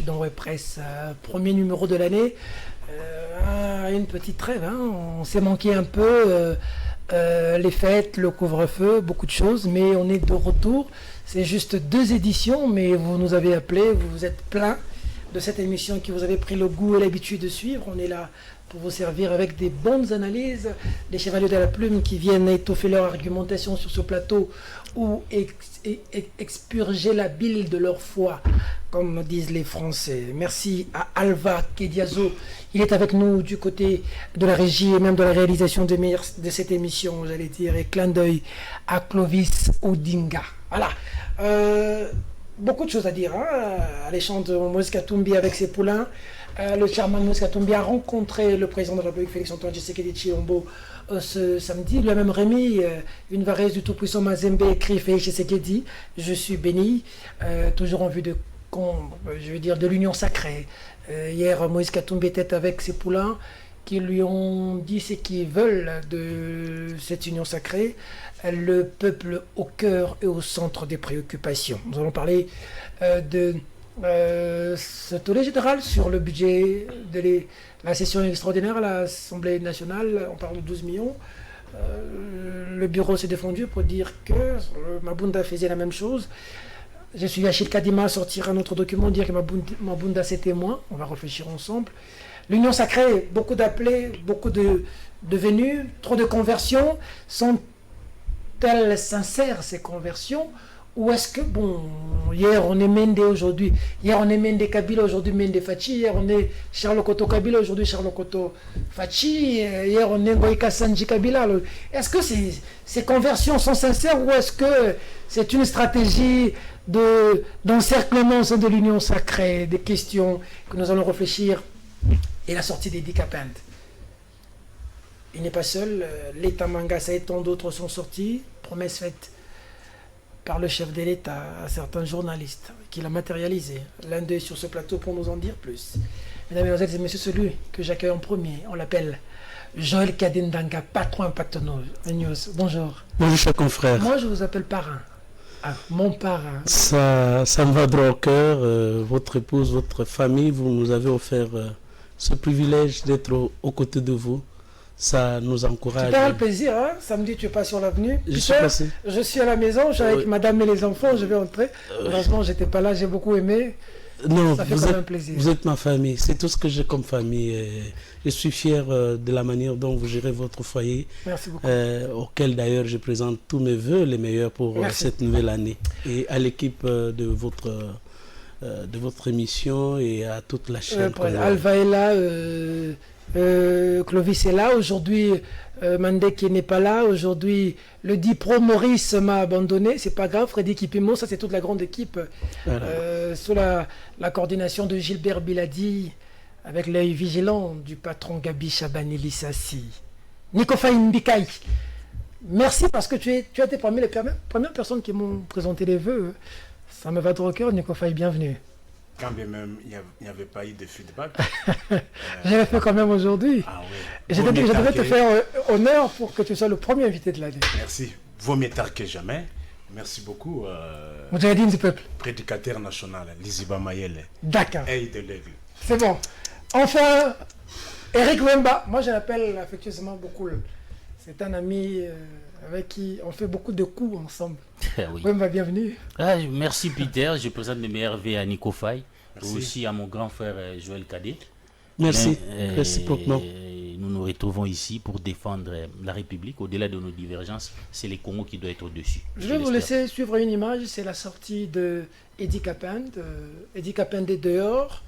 Dans WordPress, premier numéro de l'année. Une petite trêve, hein. On s'est manqué un peu, les fêtes, le couvre-feu, beaucoup de choses, mais on est de retour. C'est juste 2 éditions, mais vous nous avez appelé, vous vous êtes plein de cette émission qui vous avez pris le goût et l'habitude de suivre. On est là pour vous servir avec des bonnes analyses, des chevaliers de la plume qui viennent étoffer leur argumentation sur ce plateau ou expurger la bile de leur foi, comme disent les Français. Merci à Alva Kediazo. Il est avec nous du côté de la régie et même de la réalisation de cette émission, j'allais dire, et clin d'œil à Clovis Odinga. Voilà. Beaucoup de choses à dire. Hein. Alexandre Moïse Katumbi avec ses poulains. Le chairman Moïse Katumbi a rencontré le président de la République, Félix-Antoine Tshisekedi Tshilombo, ce samedi. Lui a même remis une varese du tout-puissant Mazembe, écrit Félix Tshisekedi. Je suis béni, toujours en vue de l'union sacrée. Hier, Moïse Katumbi était avec ses poulains qui lui ont dit ce qu'ils veulent de cette union sacrée, le peuple au cœur et au centre des préoccupations. Nous allons parler de ce tollé général sur le budget de la session extraordinaire à l'Assemblée nationale. On parle de 12 millions. Le bureau s'est défendu pour dire que Mabunda faisait la même chose. Je suis Achille Kadima à sortir un autre document, dire que Mabunda c'était moins. On va réfléchir ensemble. L'union sacrée, beaucoup d'appelés, beaucoup de venus, trop de conversions. Sont-elles sincères ces conversions? Ou est-ce que, hier on est Mende aujourd'hui, hier on est Mende Kabila, aujourd'hui Mende Fachi, hier on est Charles Koto Kabila, aujourd'hui Charles Koto Fachi, hier on est Ngoïka Sanji Kabila. Est-ce que ces conversions sont sincères ou est-ce que c'est une stratégie d'encerclement au sein de l'union sacrée? Des questions que nous allons réfléchir. Et la sortie des Dicapent. Il n'est pas seul, l'État Mangasa et tant d'autres sont sortis, promesse faite par le chef de l'État à certains journalistes qui l'a matérialisé. L'un d'eux est sur ce plateau pour nous en dire plus. Mesdames, Mesdemoiselles et Messieurs, celui que j'accueille en premier, on l'appelle Joël Kadindanga, patron Impact News. Bonjour. Bonjour, cher confrère. Moi, je vous appelle parrain. Ah, mon parrain. Ça me va droit au cœur. Votre épouse, votre famille, vous nous avez offert ce privilège d'être aux côtés de vous. Ça nous encourage. Tu le plaisir, hein? Samedi, tu es pas sur l'avenue. Je suis passé. Je suis à la maison, je suis avec madame et les enfants, je vais entrer. Heureusement, j'étais pas là, j'ai beaucoup aimé. Non, ça fait quand même plaisir. Vous êtes ma famille, c'est tout ce que j'ai comme famille. Je suis fier de la manière dont vous gérez votre foyer. Merci beaucoup. Auquel d'ailleurs je présente tous mes voeux, les meilleurs pour cette nouvelle année. Et à l'équipe de votre émission et à toute la chaîne. Alva est là, Clovis est là. Aujourd'hui, Mandek n'est pas là. Aujourd'hui, le Dipro Maurice m'a abandonné. C'est pas grave. Freddy Kipimo, ça c'est toute la grande équipe. Sous la coordination de Gilbert Biladi, avec l'œil vigilant du patron Gabi Chabani Lissassi. Nico Faïn Bikaï. Merci parce que tu as été parmi les premières personnes qui m'ont présenté les vœux. Ça me va droit au cœur, Nico Faï, bienvenue. Quand bien même il n'y avait pas eu de feedback. Je l'ai fait quand même aujourd'hui. Ah oui. Je devrais te faire honneur pour que tu sois le premier invité de l'année. Merci. Vaut mieux tard que jamais. Merci beaucoup. Moudjahidine du peuple. Prédicateur national, Liziba Mayele. D'accord. Et de l'aigle. C'est bon. Enfin, Eric Wemba. Moi, je l'appelle affectueusement beaucoup. C'est un ami avec qui on fait beaucoup de coups ensemble. Oui. Wemba, bienvenue. Merci Peter, je présente mes meilleurs vœux à Nico Faye, aussi à mon grand frère Joël Kadé. Merci, réciproquement. Nous nous retrouvons ici pour défendre la République. Au-delà de nos divergences, c'est les Congo qui doivent être au-dessus. Je vais vous laisser suivre une image, c'est la sortie de Eddie Capend. Eddie Capend est dehors.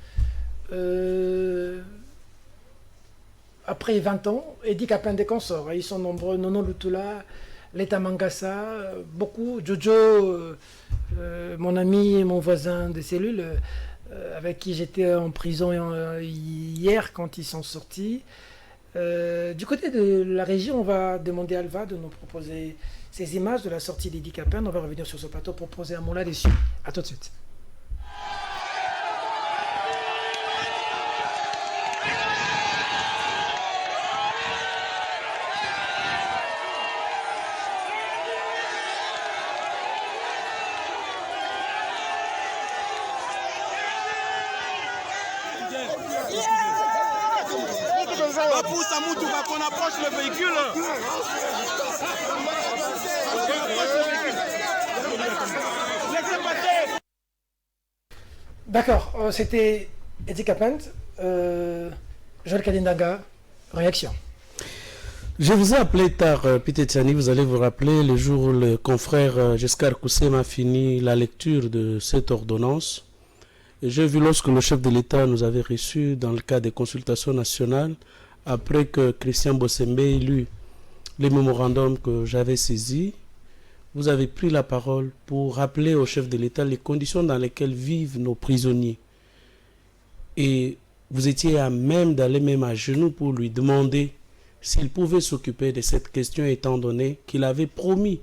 Après 20 ans, Eddie Capend est consort. Ils sont nombreux. Nono Lutula, Leta Mangasa, beaucoup. Jojo, mon ami et mon voisin de cellule, avec qui j'étais en prison hier quand ils sont sortis. Du côté de la région, on va demander à Alva de nous proposer ces images de la sortie d'Eddie Capend. On va revenir sur ce plateau pour poser un mot là-dessus. A tout de suite. Pousse à Moutouba qu'on approche le véhicule. Laissez passer. D'accord, c'était Eddie Capent, Joël Kadindaga, réaction. Je vous ai appelé tard, Peter Tiani, vous allez vous rappeler le jour où le confrère Giscard Koussem a fini la lecture de cette ordonnance. J'ai vu lorsque le chef de l'État nous avait reçus dans le cadre des consultations nationales, après que Christian Bossembe ait lu les mémorandums que j'avais saisis, vous avez pris la parole pour rappeler au chef de l'État les conditions dans lesquelles vivent nos prisonniers. Et vous étiez à même d'aller même à genoux pour lui demander s'il pouvait s'occuper de cette question, étant donné qu'il avait promis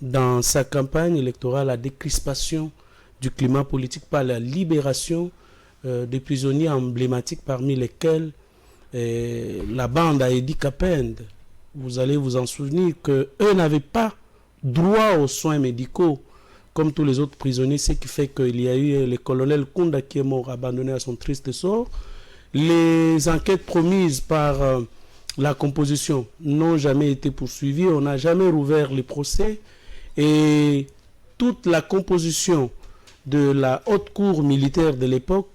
dans sa campagne électorale la décrispation du climat politique par la libération des prisonniers emblématiques, parmi lesquels la bande à Eddie Capend. Vous allez vous en souvenir qu'eux n'avaient pas droit aux soins médicaux comme tous les autres prisonniers, ce qui fait qu'il y a eu le colonel Kunda qui est mort, abandonné à son triste sort. Les enquêtes promises par la composition n'ont jamais été poursuivies, on n'a jamais rouvert les procès et toute la composition de la haute cour militaire de l'époque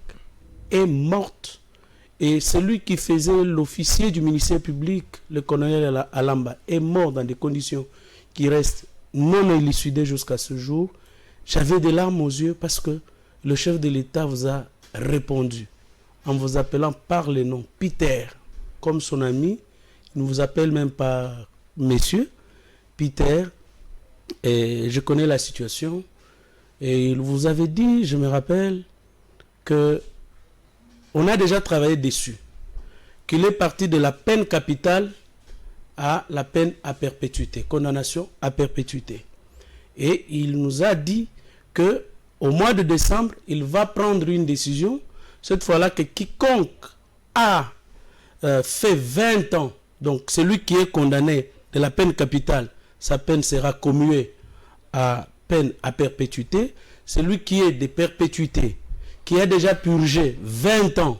est morte. Et celui qui faisait l'officier du ministère public, le colonel Alamba, est mort dans des conditions qui restent non élucidées jusqu'à ce jour. J'avais des larmes aux yeux parce que le chef de l'État vous a répondu en vous appelant par le nom Peter, comme son ami. Il ne vous appelle même pas monsieur, Peter. Et je connais la situation. Et il vous avait dit, je me rappelle, que on a déjà travaillé dessus, qu'il est parti de la peine capitale à la peine à perpétuité, condamnation à perpétuité. Et il nous a dit que au mois de décembre, il va prendre une décision, cette fois-là que quiconque a fait 20 ans, donc celui qui est condamné de la peine capitale, sa peine sera commuée à peine à perpétuité. Celui qui est de perpétuité, qui a déjà purgé 20 ans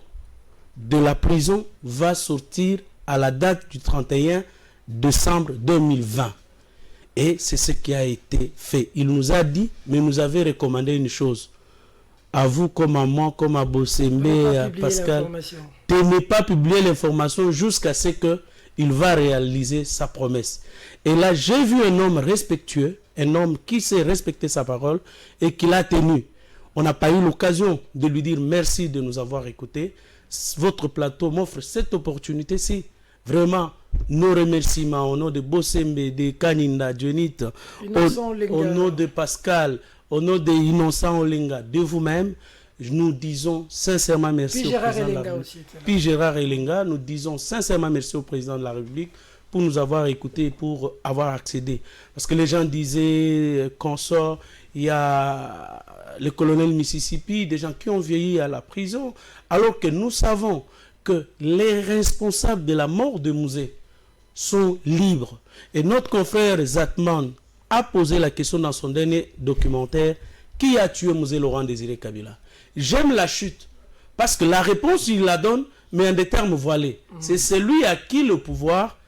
de la prison, va sortir à la date du 31 décembre 2020. Et c'est ce qui a été fait. Il nous a dit, mais nous avait recommandé une chose. À vous, comme à moi, comme à Bossembe, à Pascal, de ne pas publier l'information jusqu'à ce qu'il va réaliser sa promesse. Et là, j'ai vu un homme respectueux, un homme qui sait respecter sa parole et qui l'a tenu. On n'a pas eu l'occasion de lui dire merci de nous avoir écoutés. Votre plateau m'offre cette opportunité-ci. Vraiment, nos remerciements au nom de Bossembe, de Kaninda, Dionit, au nom de Pascal, au nom de Innocent Olinga, de vous-même, nous disons sincèrement merci au président de la République. Puis Gérard Elenga, nous disons sincèrement merci au président de la République pour nous avoir écoutés, pour avoir accédé. Parce que les gens disaient qu'on sort, il y a le colonel Mississippi, des gens qui ont vieilli à la prison, alors que nous savons que les responsables de la mort de Mouzé sont libres. Et notre confrère Zatman a posé la question dans son dernier documentaire, qui a tué Mouzé Laurent Désiré Kabila? J'aime la chute, parce que la réponse, il la donne, mais en des termes voilés. C'est celui à qui le pouvoir,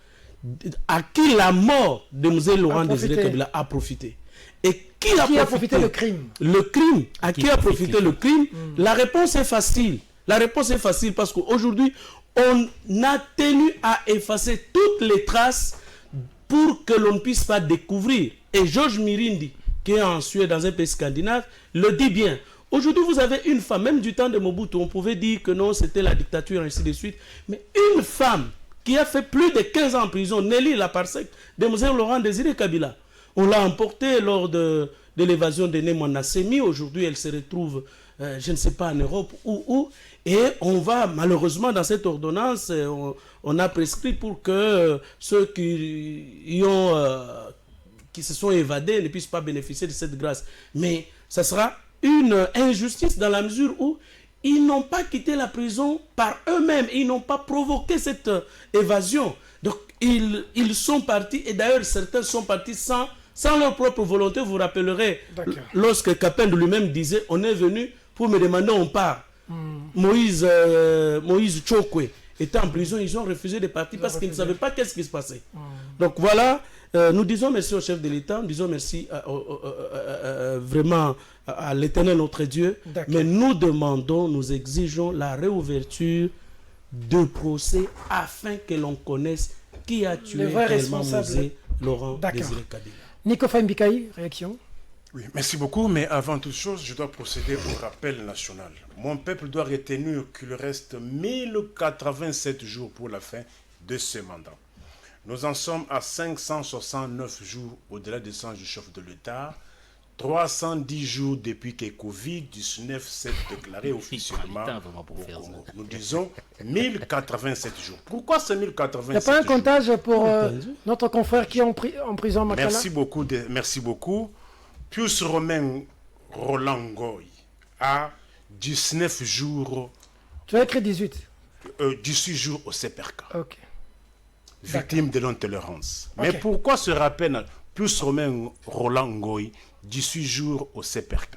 à qui la mort de Mouzé Laurent Désiré Kabila a profité. Et qui a profité le crime? Le crime. À qui a profité le crime? La réponse est facile. La réponse est facile parce qu'aujourd'hui, on a tenu à effacer toutes les traces pour que l'on ne puisse pas découvrir. Et Georges Mirindi, qui est en Suède, dans un pays scandinave, le dit bien. Aujourd'hui, vous avez une femme, même du temps de Mobutu, on pouvait dire que non, c'était la dictature, ainsi de suite. Mais une femme qui a fait plus de 15 ans en prison, Nelly Laparsec, de Mouzé Laurent Désiré Kabila, on l'a emportée lors de l'évasion de Némona Semi. Aujourd'hui, elle se retrouve, je ne sais pas, en Europe ou où. Et on va, malheureusement, dans cette ordonnance, on a prescrit pour que ceux qui se sont évadés ne puissent pas bénéficier de cette grâce. Mais ça sera une injustice dans la mesure où ils n'ont pas quitté la prison par eux-mêmes. Ils n'ont pas provoqué cette évasion. Donc, ils sont partis, et d'ailleurs, certains sont partis sans leur propre volonté. Vous vous rappellerez, lorsque Capend lui-même disait, on est venu pour me demander, on part. Moïse Chokwe était en prison, ils ont refusé de partir parce qu'ils ne savaient pas qu'est-ce qui se passait. Donc voilà, nous disons merci au chef de l'État, nous disons merci vraiment à l'Éternel notre Dieu, mais nous demandons, nous exigeons la réouverture de procès afin que l'on connaisse qui a tué réellement Mosé Laurent Désiré Kabila. Nico Fahim-Bikaï, réaction? Oui, merci beaucoup, mais avant toute chose, je dois procéder au rappel national. Mon peuple doit retenir qu'il reste 1087 jours pour la fin de ce mandat. Nous en sommes à 569 jours au-delà des 100 du chef de l'État, 310 jours depuis que Covid-19 s'est déclaré officiellement au Congo. Nous disons 1087 jours. Pourquoi ce 1087 jours? Il n'y a pas un comptage pour notre confrère qui est en prison Makala? Merci beaucoup. Pius Romain Roland Ngoy a 19 jours. Tu as écrit 18 18 jours au CPRK. Ok. Victime de l'intolérance. Mais pourquoi ce rappel Pius Romain Roland Ngoy 18 jours au CPRK?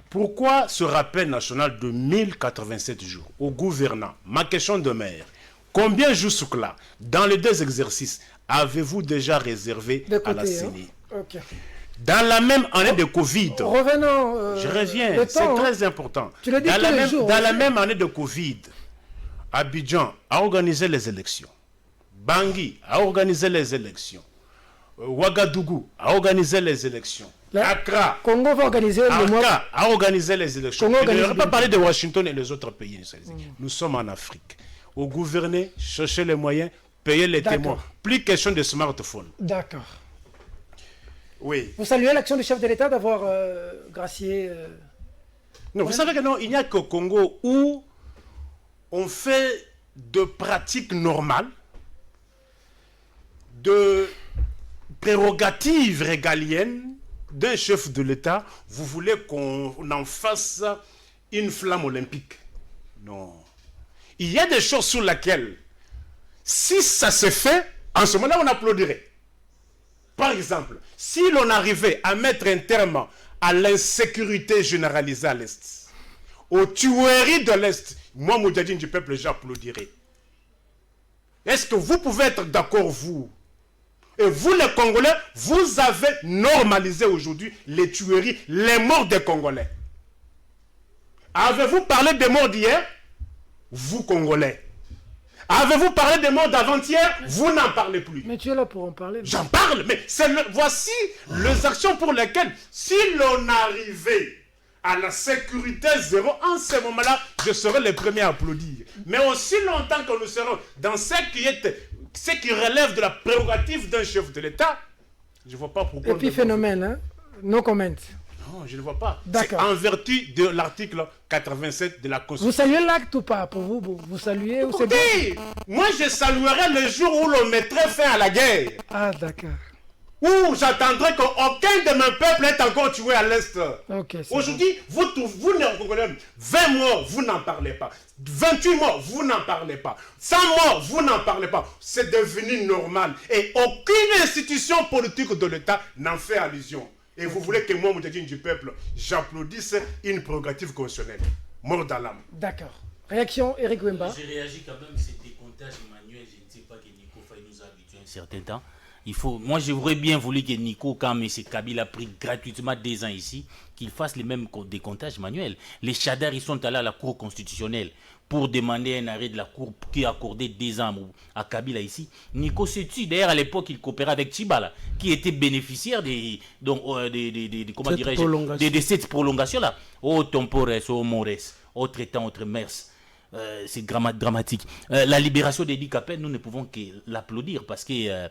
Pourquoi ce rappel national de 1087 jours au gouvernant? Ma question demeure. Combien jusque-là, dans les deux exercices, avez-vous déjà réservé à la CENI? Dans la même année de Covid, revenons. Je reviens, c'est très important. Tu le dis dans la même année de Covid, Abidjan a organisé les élections. Bangui a organisé les élections. Ouagadougou a organisé les élections. Accra, Congo va organiser a organisé les élections. Je ne vais pas parler de Washington et les autres pays. Nous sommes en Afrique. Au gouverner, chercher les moyens, payer les témoins. Plus question de smartphone. D'accord. Oui. Vous saluez l'action du chef de l'État d'avoir gracié... Non, vous savez que non, il n'y a qu'au Congo où on fait de pratiques normales, de prérogatives régaliennes d'un chef de l'État, vous voulez qu'on en fasse une flamme olympique. Non. Il y a des choses sur lesquelles, si ça se fait, en ce moment-là, on applaudirait. Par exemple, si l'on arrivait à mettre un terme à l'insécurité généralisée à l'Est, aux tueries de l'Est, moi, Moudjadine du peuple, j'applaudirais. Est-ce que vous pouvez être d'accord, vous? Et vous, les Congolais, vous avez normalisé aujourd'hui les tueries, les morts des Congolais. Avez-vous parlé des morts d'hier? Vous, Congolais. Avez-vous parlé des morts d'avant-hier? Vous n'en parlez plus. Mais tu es là pour en parler. J'en parle, mais voici les actions pour lesquelles, si l'on arrivait à la sécurité zéro, en ce moment-là, je serai le premier à applaudir. Mais aussi longtemps que nous serons dans ce qui relève de la prérogative d'un chef de l'État, je ne vois pas pourquoi... Épiphénomène, hein? No comment. Non, je ne vois pas. C'est en vertu de l'article 87 de la Constitution. Vous saluez l'acte ou pas? Pour vous saluez ou c'est bon? Moi, je saluerai le jour où l'on mettrait fin à la guerre. Ah, d'accord. Où j'attendrai qu'aucun de mes peuples ait encore tué à l'Est. Aujourd'hui, bon. vous n'en comprenez 20 morts, vous n'en parlez pas. 28 morts, vous n'en parlez pas. 100 morts, vous n'en parlez pas. C'est devenu normal. Et aucune institution politique de l'État n'en fait allusion. Et vous voulez que moi, Moudjadine du peuple, j'applaudisse une prérogative constitutionnelle. Mort dans l'âme. D'accord. Réaction, Eric Wemba. J'ai réagi quand même, c'est décomptage Emmanuel. Je ne sais pas que Nico Faye nous a habitués un certain temps. Moi, j'aurais bien voulu que Nico, quand M. Kabila a pris gratuitement 2 ans ici, qu'il fasse les mêmes décomptages manuels. Les Chadars, ils sont allés à la Cour constitutionnelle pour demander un arrêt de la Cour qui a accordé 2 ans à Kabila ici. Nico s'est tué. D'ailleurs, à l'époque, il coopérait avec Tchibala, qui était bénéficiaire de cette prolongation-là. Oh, Tempores, oh, Mores, autre temps, autre mers. C'est dramatique. La libération d'Edi Capel, nous ne pouvons que l'applaudir parce que...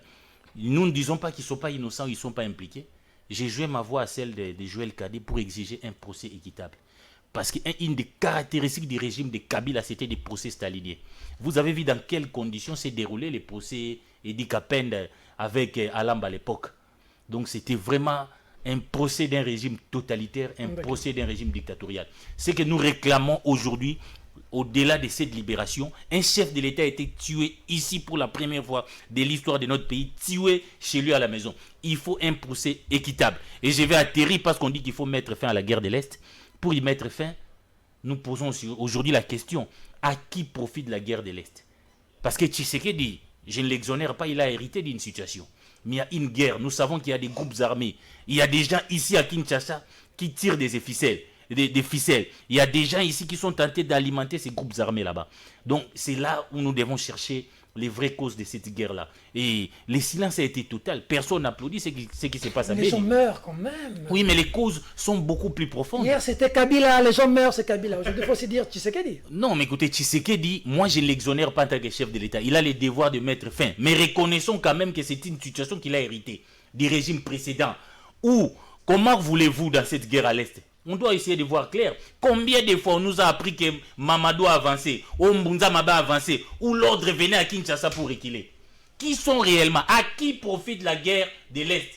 nous ne disons pas qu'ils ne sont pas innocents ou ils ne sont pas impliqués. J'ai joué ma voix à celle de Joël Kadé pour exiger un procès équitable. Parce qu'une des caractéristiques du régime de Kabila, c'était des procès staliniens. Vous avez vu dans quelles conditions s'est déroulé les procès Edi Kapende avec Alamba à l'époque. Donc c'était vraiment un procès d'un régime totalitaire, un procès d'un régime dictatorial. Ce que nous réclamons aujourd'hui, au-delà de cette libération, un chef de l'État a été tué ici pour la première fois de l'histoire de notre pays, tué chez lui à la maison. Il faut un procès équitable. Et je vais atterrir parce qu'on dit qu'il faut mettre fin à la guerre de l'Est. Pour y mettre fin, nous posons aujourd'hui la question, à qui profite la guerre de l'Est? Parce que Tshisekedi, je ne l'exonère pas, il a hérité d'une situation. Mais il y a une guerre, nous savons qu'il y a des groupes armés. Il y a des gens ici à Kinshasa qui tirent des ficelles. Des ficelles. Il y a des gens ici qui sont tentés d'alimenter ces groupes armés là-bas. Donc c'est là où nous devons chercher les vraies causes de cette guerre-là. Et le silence a été total. Personne n'applaudit ce qui se passe à Beni. Les gens meurent quand même. Oui, mais les causes sont beaucoup plus profondes. Hier c'était Kabila, les gens meurent, c'est Kabila. Aujourd'hui il faut aussi dire Tshisekedi. Non, mais écoutez, Tshisekedi, moi je ne l'exonère pas en tant que chef de l'État. Il a le devoir de mettre fin. Mais reconnaissons quand même que c'est une situation qu'il a héritée du régime précédent. Ou, comment voulez-vous dans cette guerre à l'Est? On doit essayer de voir clair. Combien de fois on nous a appris que Mamadou a avancé, ou Mbunza Maba a avancé, ou l'ordre venait à Kinshasa pour reculer? Qui sont réellement? À qui profite la guerre de l'Est?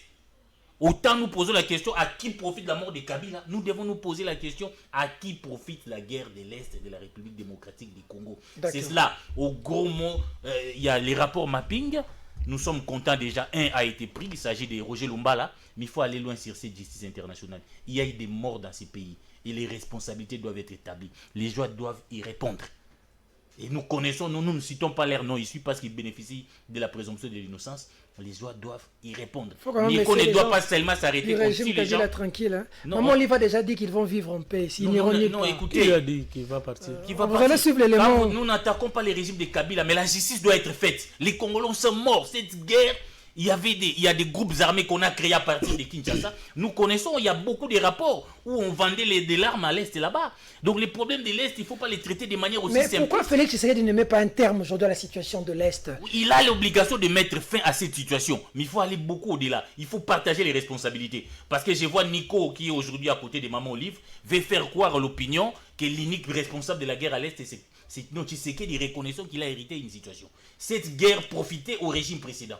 Autant nous posons la question à qui profite la mort de Kabila, nous devons nous poser la question à qui profite la guerre de l'Est de la République démocratique du Congo. C'est cela. Au gros mot, il y a les rapports mapping. Nous sommes contents déjà, un a été pris, il s'agit de Roger Lumbala, mais il faut aller loin sur cette justice internationale. Il y a eu des morts dans ces pays et les responsabilités doivent être établies. Les gens doivent y répondre. Et nous connaissons, nous ne citons pas leur nom ici parce qu'ils bénéficient de la présomption de l'innocence. Les gens doivent y répondre. Mais qu'on ne doit pas seulement s'arrêter comme si les gens... tranquille. Hein. Maman Oliva a déjà dit qu'ils vont vivre en paix. Non, écoutez. Qui a dit qu'il va partir? Vous allez suivre l'élément. Nous n'attaquons pas les régimes de Kabila, mais la justice doit être faite. Les Congolais sont morts. Cette guerre, il y a des groupes armés qu'on a créés à partir de Kinshasa. Nous connaissons, il y a beaucoup de rapports où on vendait des armes à l'Est là-bas. Donc les problèmes de l'Est, il ne faut pas les traiter de manière aussi simple. Mais pourquoi Félix Tshisekedi ne met pas un terme aujourd'hui à la situation de l'Est? Il a l'obligation de mettre fin à cette situation. Mais il faut aller beaucoup au-delà. Il faut partager les responsabilités. Parce que je vois Nico, qui est aujourd'hui à côté de Maman Olive, veut faire croire à l'opinion que l'unique responsable de la guerre à l'Est, c'est notre Tshisekedi, reconnaissant qu'il a hérité d'une situation. Cette guerre profitait au régime précédent.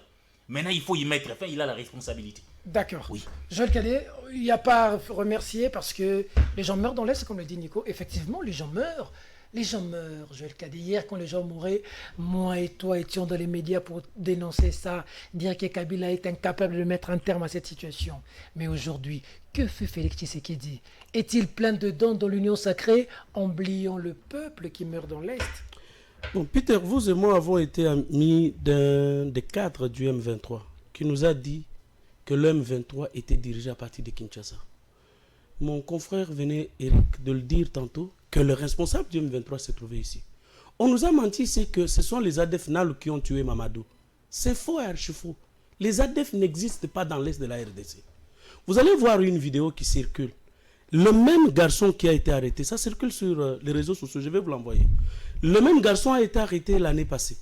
Maintenant, il faut y mettre fin, il a la responsabilité. D'accord. Oui. Joël Cadet, il n'y a pas à remercier parce que les gens meurent dans l'Est, comme le dit Nico. Effectivement, les gens meurent. Les gens meurent, Joël Cadet. Hier, quand les gens mouraient, moi et toi étions dans les médias pour dénoncer ça, dire que Kabila est incapable de mettre un terme à cette situation. Mais aujourd'hui, que fait Félix Tshisekedi? Est-il plein de dents dans l'union sacrée, oubliant le peuple qui meurt dans l'Est? Bon, Peter, vous et moi avons été amis d'un des cadres du M23 qui nous a dit que le M23 était dirigé à partir de Kinshasa. Mon confrère venait, Eric, de le dire tantôt, que le responsable du M23 s'est trouvé ici. On nous a menti, c'est que ce sont les ADF NALU qui ont tué Mamadou. C'est faux et archi faux. Les ADF n'existent pas dans l'Est de la RDC. Vous allez voir une vidéo qui circule. Le même garçon qui a été arrêté, ça circule sur les réseaux sociaux, je vais vous l'envoyer. Le même garçon a été arrêté l'année passée.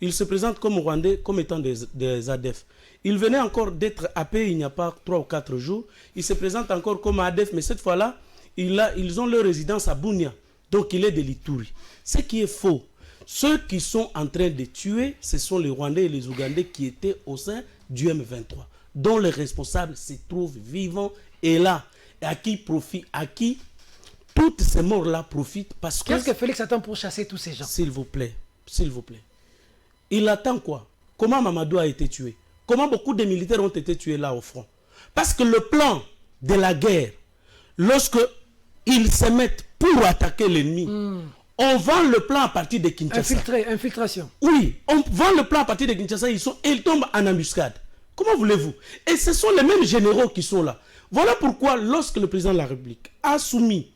Il se présente comme Rwandais, comme étant des ADF. Il venait encore d'être happé il n'y a pas 3 ou 4 jours. Il se présente encore comme ADF, mais cette fois-là, ils ont leur résidence à Bunia. Donc il est de l'Ituri. Ce qui est faux. Ceux qui sont en train de tuer, ce sont les Rwandais et les Ougandais qui étaient au sein du M23, dont les responsables se trouvent vivants et là. Et à qui toutes ces morts-là profitent parce que... Qu'est-ce que Félix attend pour chasser tous ces gens? S'il vous plaît. Il attend quoi? Comment Mamadou a été tué? Comment beaucoup de militaires ont été tués là au front? Parce que le plan de la guerre, lorsque ils se mettent pour attaquer l'ennemi, on vend le plan à partir de Kinshasa. Infiltration. Oui, on vend le plan à partir de Kinshasa, ils tombent en embuscade. Comment voulez-vous? Et ce sont les mêmes généraux qui sont là. Voilà pourquoi, lorsque le président de la République a soumis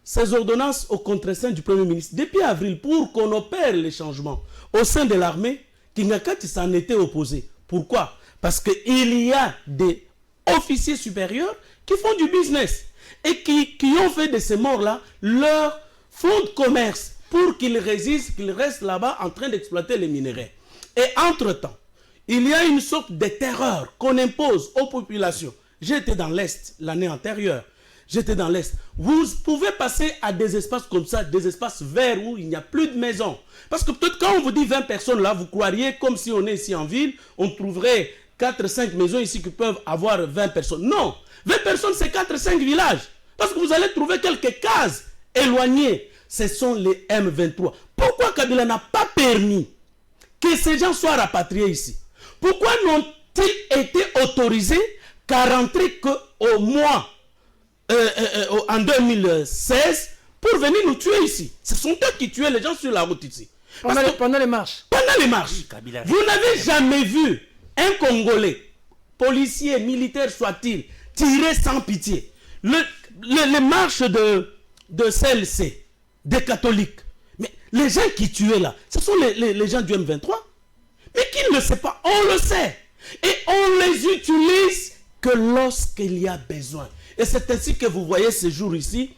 ses ordonnances au contre-seing du Premier ministre, depuis avril, pour qu'on opère les changements au sein de l'armée, Kingakati s'en était opposé. Pourquoi? Parce qu'il y a des officiers supérieurs qui font du business et qui ont fait de ces morts-là leur fonds de commerce pour qu'ils résistent, qu'ils restent là-bas en train d'exploiter les minéraux. Et entre-temps, il y a une sorte de terreur qu'on impose aux populations. J'étais dans l'Est l'année antérieure. J'étais dans l'Est. Vous pouvez passer à des espaces comme ça, des espaces verts où il n'y a plus de maisons. Parce que peut-être quand on vous dit 20 personnes là, vous croiriez comme si on est ici en ville, on trouverait 4-5 maisons ici qui peuvent avoir 20 personnes. Non, 20 personnes c'est 4-5 villages. Parce que vous allez trouver quelques cases éloignées. Ce sont les M23. Pourquoi Kabila n'a pas permis que ces gens soient rapatriés ici? Pourquoi n'ont-ils été autorisés qu'à rentrer qu'au mois en 2016 pour venir nous tuer ici. Ce sont eux qui tuaient les gens sur la route ici. Pendant les marches. Pendant les marches. Vous n'avez jamais vu un Congolais, policier, militaire soit-il, tirer sans pitié. Les marches de CLC, des catholiques. Mais les gens qui tuaient là, ce sont les gens du M23. Mais qui ne le sait pas, on le sait. Et on les utilise que lorsqu'il y a besoin. Et c'est ainsi que vous voyez ces jours ici,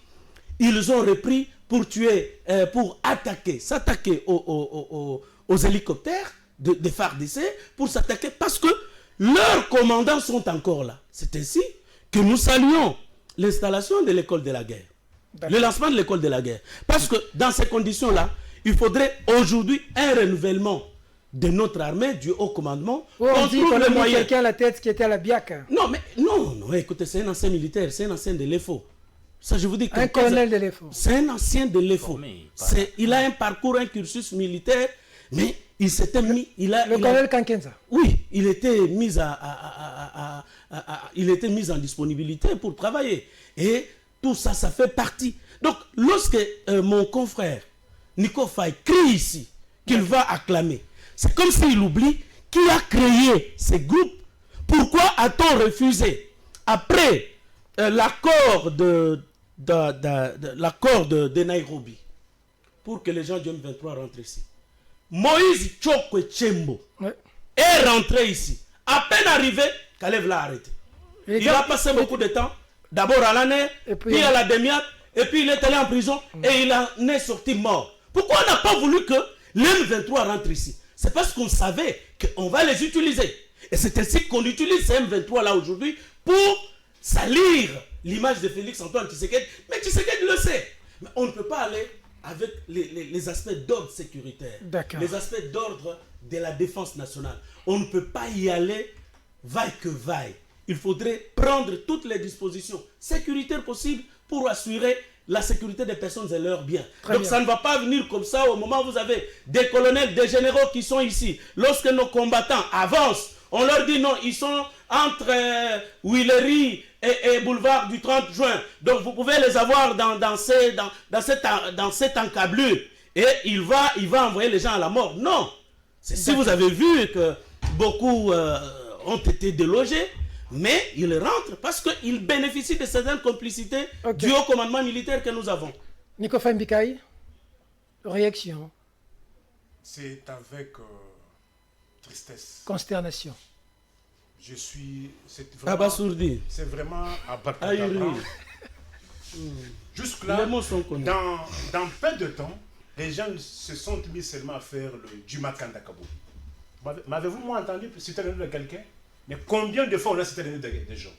ils ont repris pour tuer, pour s'attaquer aux hélicoptères des FARDC, pour s'attaquer parce que leurs commandants sont encore là. C'est ainsi que nous saluons l'installation de l'école de la guerre. Le lancement de l'école de la guerre. Parce que dans ces conditions-là, il faudrait aujourd'hui un renouvellement de notre armée, du haut commandement. On dit qu'on a mis quelqu'un à la tête qui était à la BIAC. Non, écoutez, c'est un ancien militaire, c'est un ancien de l'EFO. Ça, je vous dis un colonel de l'EFO. C'est un ancien de l'EFO. Il a un parcours, un cursus militaire, mais il s'était mis... Le colonel Kankenza. Oui, il était mis il était mis en disponibilité pour travailler. Et tout ça, ça fait partie. Donc, lorsque mon confrère Nico Faye crie ici qu'il va acclamer, c'est comme s'il oublie qui a créé ces groupes. Pourquoi a-t-on refusé, après l'accord de Nairobi, pour que les gens du M23 rentrent ici? Moïse Chokwe Tshembo est rentré ici. À peine arrivé, Kalev l'a arrêté. Il a passé beaucoup de temps, d'abord à l'année, puis à la Demiat, et puis il est allé en prison, et il en est sorti mort. Pourquoi on n'a pas voulu que l'M23 rentre ici? C'est parce qu'on savait qu'on va les utiliser. Et c'est ainsi qu'on utilise ces M23 là aujourd'hui pour salir l'image de Félix Antoine Tshisekedi. Mais Tshisekedi le sait. Mais on ne peut pas aller avec les aspects d'ordre sécuritaire, les aspects d'ordre de la défense nationale. On ne peut pas y aller vaille que vaille. Il faudrait prendre toutes les dispositions sécuritaires possibles pour assurer la sécurité des personnes et leurs biens. Donc ça ne va pas venir comme ça au moment où vous avez des colonels, des généraux qui sont ici. Lorsque nos combattants avancent, on leur dit non, ils sont entre Huilery et boulevard du 30 juin. Donc vous pouvez les avoir dans cette encablure. Et il va envoyer les gens à la mort. Non. Si vous avez vu que beaucoup ont été délogés, mais ils rentrent parce qu'ils bénéficient de certaines complicités du haut commandement militaire que nous avons. Nico Faye Mbikaï, réaction. C'est avec tristesse. Consternation. Je suis... C'est vraiment abattant. Jusque-là, dans peu de temps, les gens se sont mis seulement à faire le Jumakanda Kabouli. M'avez-vous moi entendu citer le nom de quelqu'un? Mais combien de fois on a cité le nom des gens?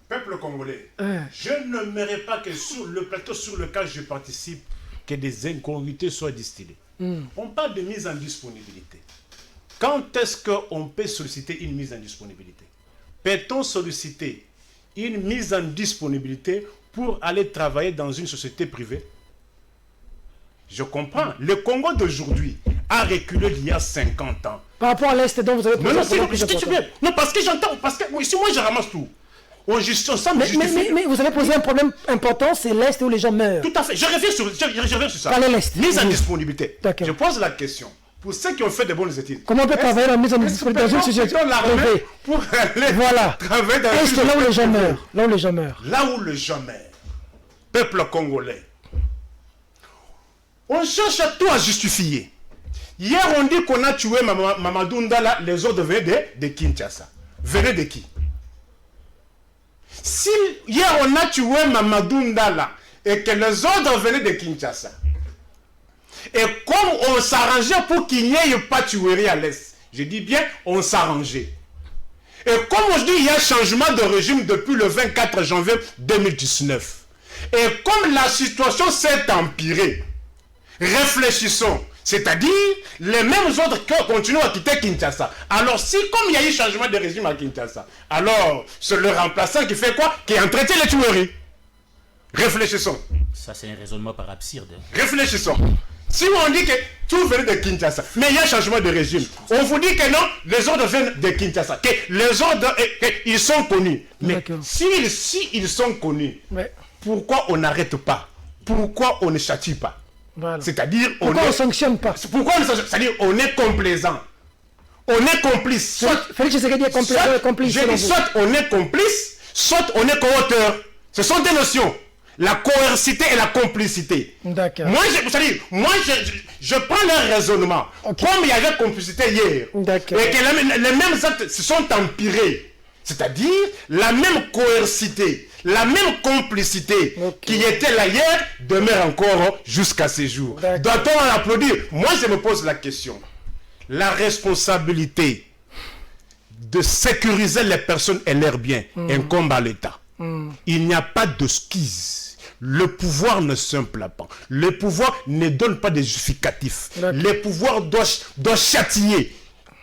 Peuple congolais, je n'aimerais pas que sur le plateau sur lequel je participe, que des incongruités soient distillées. On parle de mise en disponibilité. Quand est-ce qu'on peut solliciter une mise en disponibilité? Peut-on solliciter une mise en disponibilité pour aller travailler dans une société privée? Je comprends. Le Congo d'aujourd'hui a reculé il y a 50 ans. Par rapport à l'Est dont vous avez posé non, parce que j'entends, parce que ici, moi, je ramasse tout. Mais vous avez posé un problème important, c'est l'Est où les gens meurent. Tout à fait. Je reviens sur ça. Parlez l'Est. Mise en disponibilité. Je pose la question. Pour ceux qui ont fait de bonnes études. Comment on peut travailler la mise en disponibilité dans une société privée? Pour aller travailler dans une société là où les gens meurent. Là où les gens meurent. Là où les gens meurent. Peuple congolais. On cherche à tout à justifier. Hier, on dit qu'on a tué Mamadou Ndala, les autres venaient de Kinshasa. Venaient de qui? Si hier, on a tué Mamadou Ndala et que les autres venaient de Kinshasa, et comme on s'arrangeait pour qu'il n'y ait pas de tuerie à l'Est, je dis bien, on s'arrangeait. Et comme on dit, il y a changement de régime depuis le 24 janvier 2019. Et comme la situation s'est empirée, réfléchissons. C'est-à-dire, les mêmes autres qui continuent à quitter Kinshasa. Alors, si, comme il y a eu changement de régime à Kinshasa, alors, c'est le remplaçant qui fait quoi? Qui entretient les tueries. Réfléchissons. Ça, c'est un raisonnement par absurde. Réfléchissons. Si on dit que tout venait de Kinshasa, mais il y a changement de régime, on vous dit que non, les autres viennent de Kinshasa, que les autres, ils sont connus. Mais si ils sont connus, pourquoi on n'arrête pas? Pourquoi on ne châtie pas? Voilà. C'est-à-dire, Pourquoi on ne sanctionne pas? Pourquoi on ne sanctionne? C'est-à-dire, on est complaisant. On est complice. Félix Tshisekedi est complice. Soit on est complice, soit on est coauteur. Ce sont des notions. La coercité et la complicité. D'accord. Moi, je prends leur raisonnement. Okay. Comme il y avait complicité hier. D'accord. Et que les mêmes actes se sont empirés. C'est-à-dire la même coercité, la même complicité qui était là hier demeure encore jusqu'à ces jours. Doit-on en applaudir? Moi, je me pose la question. La responsabilité de sécuriser les personnes et leurs biens incombe à l'État. Il n'y a pas de skis. Le pouvoir ne s'implaît pas. Le pouvoir ne donne pas de justificatifs. Le pouvoir doit châtier.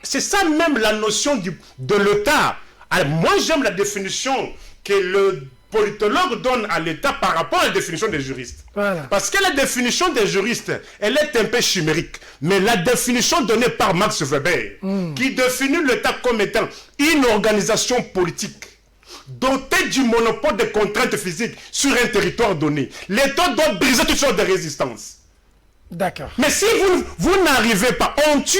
C'est ça même la notion de l'État. Alors, moi, j'aime la définition que le politologue donne à l'État par rapport à la définition des juristes. Voilà. Parce que la définition des juristes, elle est un peu chimérique. Mais la définition donnée par Max Weber, qui définit l'État comme étant une organisation politique dotée du monopole de contraintes physiques sur un territoire donné, l'État doit briser toutes sortes de résistances. D'accord. Mais si vous n'arrivez pas, on tue.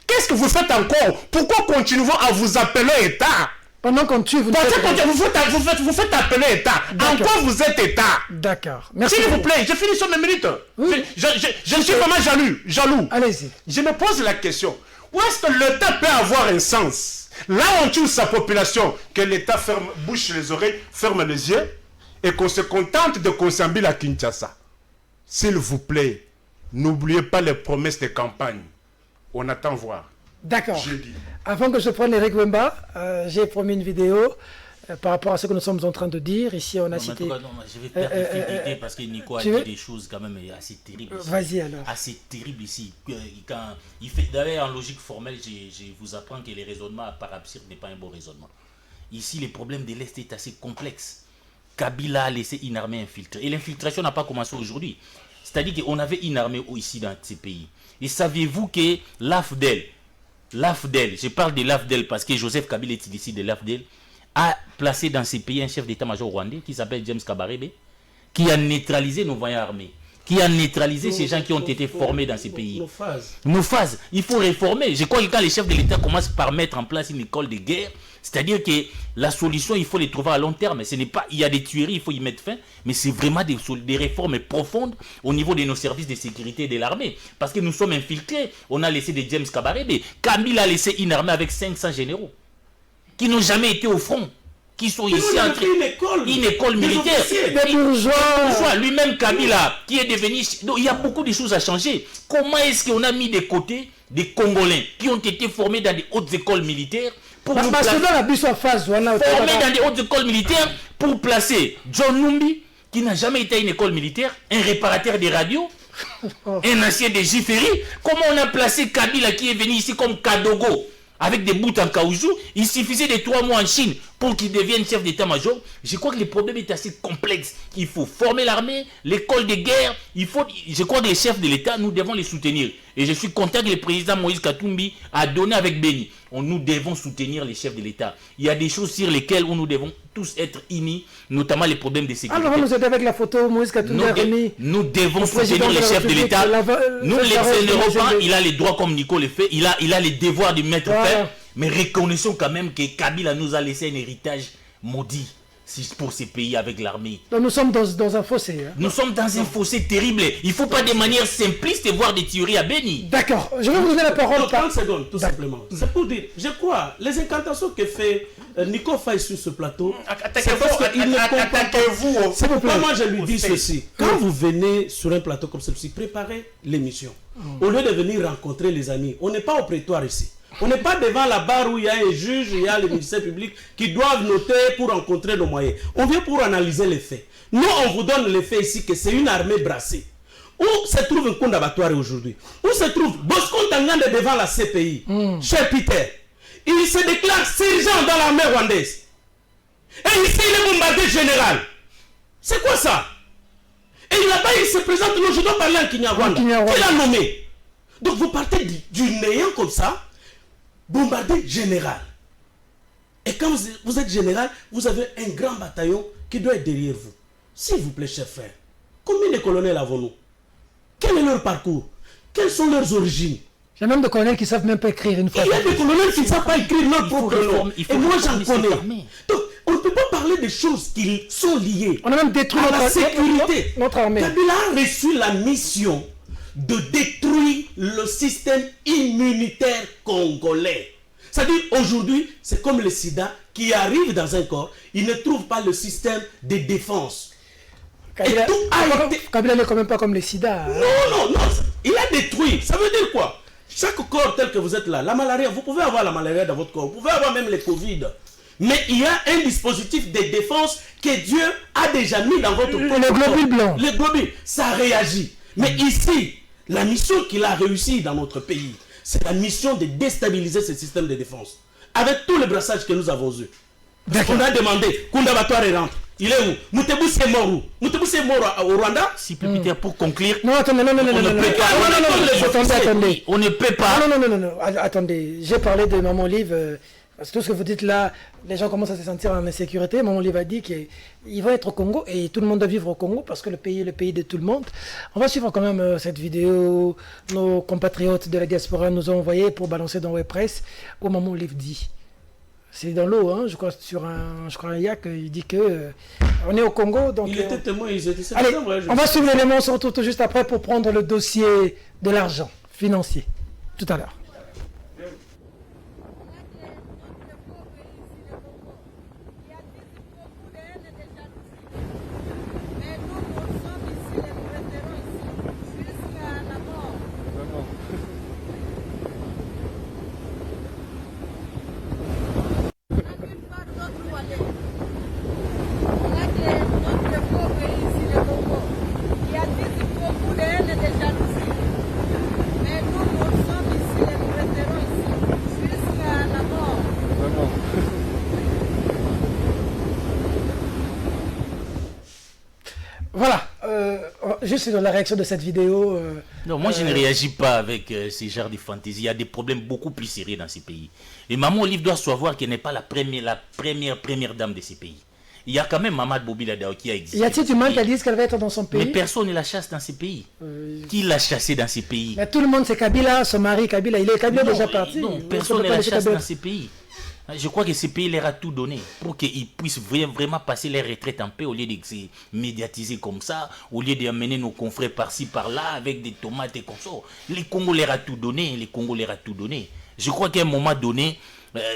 Qu'est-ce que vous faites encore? Pourquoi continuez-vous à vous appeler État? Pendant qu'on tue, vous faites appeler État. Encore vous êtes État. D'accord. Merci. S'il vous plaît, je finis sur mes minutes. Oui. Je suis vraiment jaloux. Allez-y. Je me pose la question. Où est-ce que l'État peut avoir un sens? Là, on tue sa population, que l'État bouche les oreilles, ferme les yeux, et qu'on se contente de consambir à Kinshasa. S'il vous plaît, n'oubliez pas les promesses de campagne. On attend voir. D'accord. Jeudi. Avant que je prenne Eric Wemba, j'ai promis une vidéo par rapport à ce que nous sommes en train de dire. Ici, on a cité... je vais perdre l'effectivité parce que Nico a dit des choses quand même assez terribles. Vas-y alors. Assez terribles ici. Quand il fait d'ailleurs en logique formelle, je vous apprends que les raisonnements par absurde n'est pas un bon raisonnement. Ici, le problème de l'Est est assez complexe. Kabila a laissé une armée infiltrée. Et l'infiltration n'a pas commencé aujourd'hui. C'est-à-dire qu'on avait une armée ici dans ces pays. Et saviez-vous que l'AFDEL, je parle de l'AFDEL parce que Joseph Kabila est ici de l'AFDEL, a placé dans ces pays un chef d'état-major rwandais qui s'appelle James Kabarebe, qui a neutralisé nos voyants armés, qui a neutralisé ces gens qui ont été formés dans ces pays. Nos phases. Il faut réformer. Je crois que quand les chefs de l'État commencent par mettre en place une école de guerre, c'est-à-dire que la solution, il faut les trouver à long terme. Ce n'est pas, il y a des tueries, il faut y mettre fin, mais c'est vraiment des réformes profondes au niveau de nos services de sécurité et de l'armée. Parce que nous sommes infiltrés. On a laissé des James Kabarebe. Kabila a laissé une armée avec 500 généraux qui n'ont jamais été au front, qui sont ici entrés. Une école militaire. Des bourgeois. Lui-même, Kabila, qui est devenu... Donc, il y a beaucoup de choses à changer. Comment est-ce qu'on a mis de côté des Congolais qui ont été formés dans des hautes écoles militaires pour formés dans des hautes écoles militaires pour placer John Numbi, qui n'a jamais été à une école militaire, un réparateur des radios, un ancien de Jiferi. Comment on a placé Kabila qui est venu ici comme Kadogo avec des bouts en caoutchouc? Il suffisait de 3 mois en Chine pour qu'il devienne chef d'état-major. Je crois que le problème est assez complexe. Il faut former l'armée, l'école de guerre. Je crois que les chefs de l'État, nous devons les soutenir. Et je suis content que le président Moïse Katumbi a donné avec Béni. Nous devons soutenir les chefs de l'État. Il y a des choses sur lesquelles nous devons tous être unis, notamment les problèmes de sécurité. Alors, nous aider avec la photo Moïse Katumbi a remis. Nous devons soutenir les chefs de l'État. Nous, les Européens, il a les droits comme Nico le fait. Il a les devoirs de mettre fin. Mais reconnaissons quand même que Kabila nous a laissé un héritage maudit pour ces pays avec l'armée. Donc nous sommes dans un fossé. Nous sommes dans un fossé terrible. Il ne faut pas de manière simpliste voir des théories à Béni. D'accord. Je vais vous donner la parole. 30 secondes, tout simplement. C'est pour dire, je crois, les incantations que fait Nico Faye sur ce plateau, c'est parce qu'il ne comprend pas. C'est pourquoi moi je lui dis ceci. Quand vous venez sur un plateau comme celui-ci, préparez l'émission. Au lieu de venir rencontrer les amis, on n'est pas au prétoire ici. On n'est pas devant la barre où il y a un juge, il y a les ministères publics qui doivent noter pour rencontrer nos moyens. On vient pour analyser les faits. Nous, on vous donne les faits ici que c'est une armée brassée. Où se trouve un compte d'abattoir aujourd'hui? Où se trouve Bosco Ntaganda devant la CPI? Cher Peter, il se déclare sergent dans l'armée rwandaise. Et ici, il est bombardé général. C'est quoi ça? Et là-bas, il se présente, je dois parler en Kinyarwanda. Qui l'a nommé? Donc vous partez du néant comme ça, bombardé général. Et quand vous êtes général, vous avez un grand bataillon qui doit être derrière vous. S'il vous plaît, chers frères, combien de colonels avons-nous? Quel est leur parcours? Quelles sont leurs origines? Il y a même des colonels qui ne savent même pas écrire une fois. Il y a des colonels qui ne savent pas écrire leur propre nom. Et moi, j'en connais. Donc, on ne peut pas parler des choses qui sont liées On a même détruit à la sécurité. notre armée. Kabila a reçu la mission de détruire le système immunitaire congolais. C'est-à-dire, aujourd'hui, c'est comme le sida qui arrive dans un corps, il ne trouve pas le système de défense. Kabila, Et tout a été... Kabila n'est quand même pas comme les sida. Non, il a détruit. Ça veut dire quoi? Chaque corps tel que vous êtes là, la malaria, vous pouvez avoir la malaria dans votre corps, vous pouvez avoir même les Covid. Mais il y a un dispositif de défense que Dieu a déjà mis dans votre corps. Les globules blancs. Les globules, ça réagit. Mais ici, la mission qu'il a réussi dans notre pays, c'est la mission de déstabiliser ce système de défense. Avec tous les brassages que nous avons eus. Parce qu'on a demandé, Kounda Batouare rentre. Il est où? Moutebousse est mort où? Moutebousse est mort au Rwanda? Si Pépiter, pour conclure, Non, attendez, non, on ne peut pas. attendez. On ne peut pas. Non, attendez. J'ai parlé de Maman Olive. Parce que tout ce que vous dites là, les gens commencent à se sentir en insécurité. Maman Olive a dit qu'il va être au Congo et tout le monde doit vivre au Congo parce que le pays est le pays de tout le monde. On va suivre quand même cette vidéo. Nos compatriotes de la diaspora nous ont envoyé pour balancer dans WebPress où Maman Olive dit. C'est dans l'eau, hein, je crois, sur un yak, il dit que on est au Congo. Donc, Il était témoin, ils étaient... allez, on va suivre l'élément, on se retrouve tout juste après pour prendre le dossier de l'argent financier. Tout à l'heure. Voilà, juste dans la réaction de cette vidéo. Non, moi je ne réagis pas avec ces genres de fantaisies. Il y a des problèmes beaucoup plus sérieux dans ces pays. Et Maman Olive doit savoir qu'elle n'est pas la première dame de ces pays. Il y a quand même Mamad Bobila Dao qui a existé. Y a-t-il du mal qu'elle dise qu'elle va être dans son pays? Mais personne ne la chasse dans ces pays. Qui l'a chassé dans ces pays? Mais tout le monde, c'est Kabila, son mari Kabila. Kabila est déjà parti. Non, personne ne la chasse dans ces pays. Je crois que ces pays leur a tout donné pour qu'ils puissent vraiment passer leur retraite en paix au lieu de se médiatiser comme ça, au lieu d'amener nos confrères par-ci par-là avec des tomates et comme ça. Les Congos leur a tout donné, Je crois qu'à un moment donné,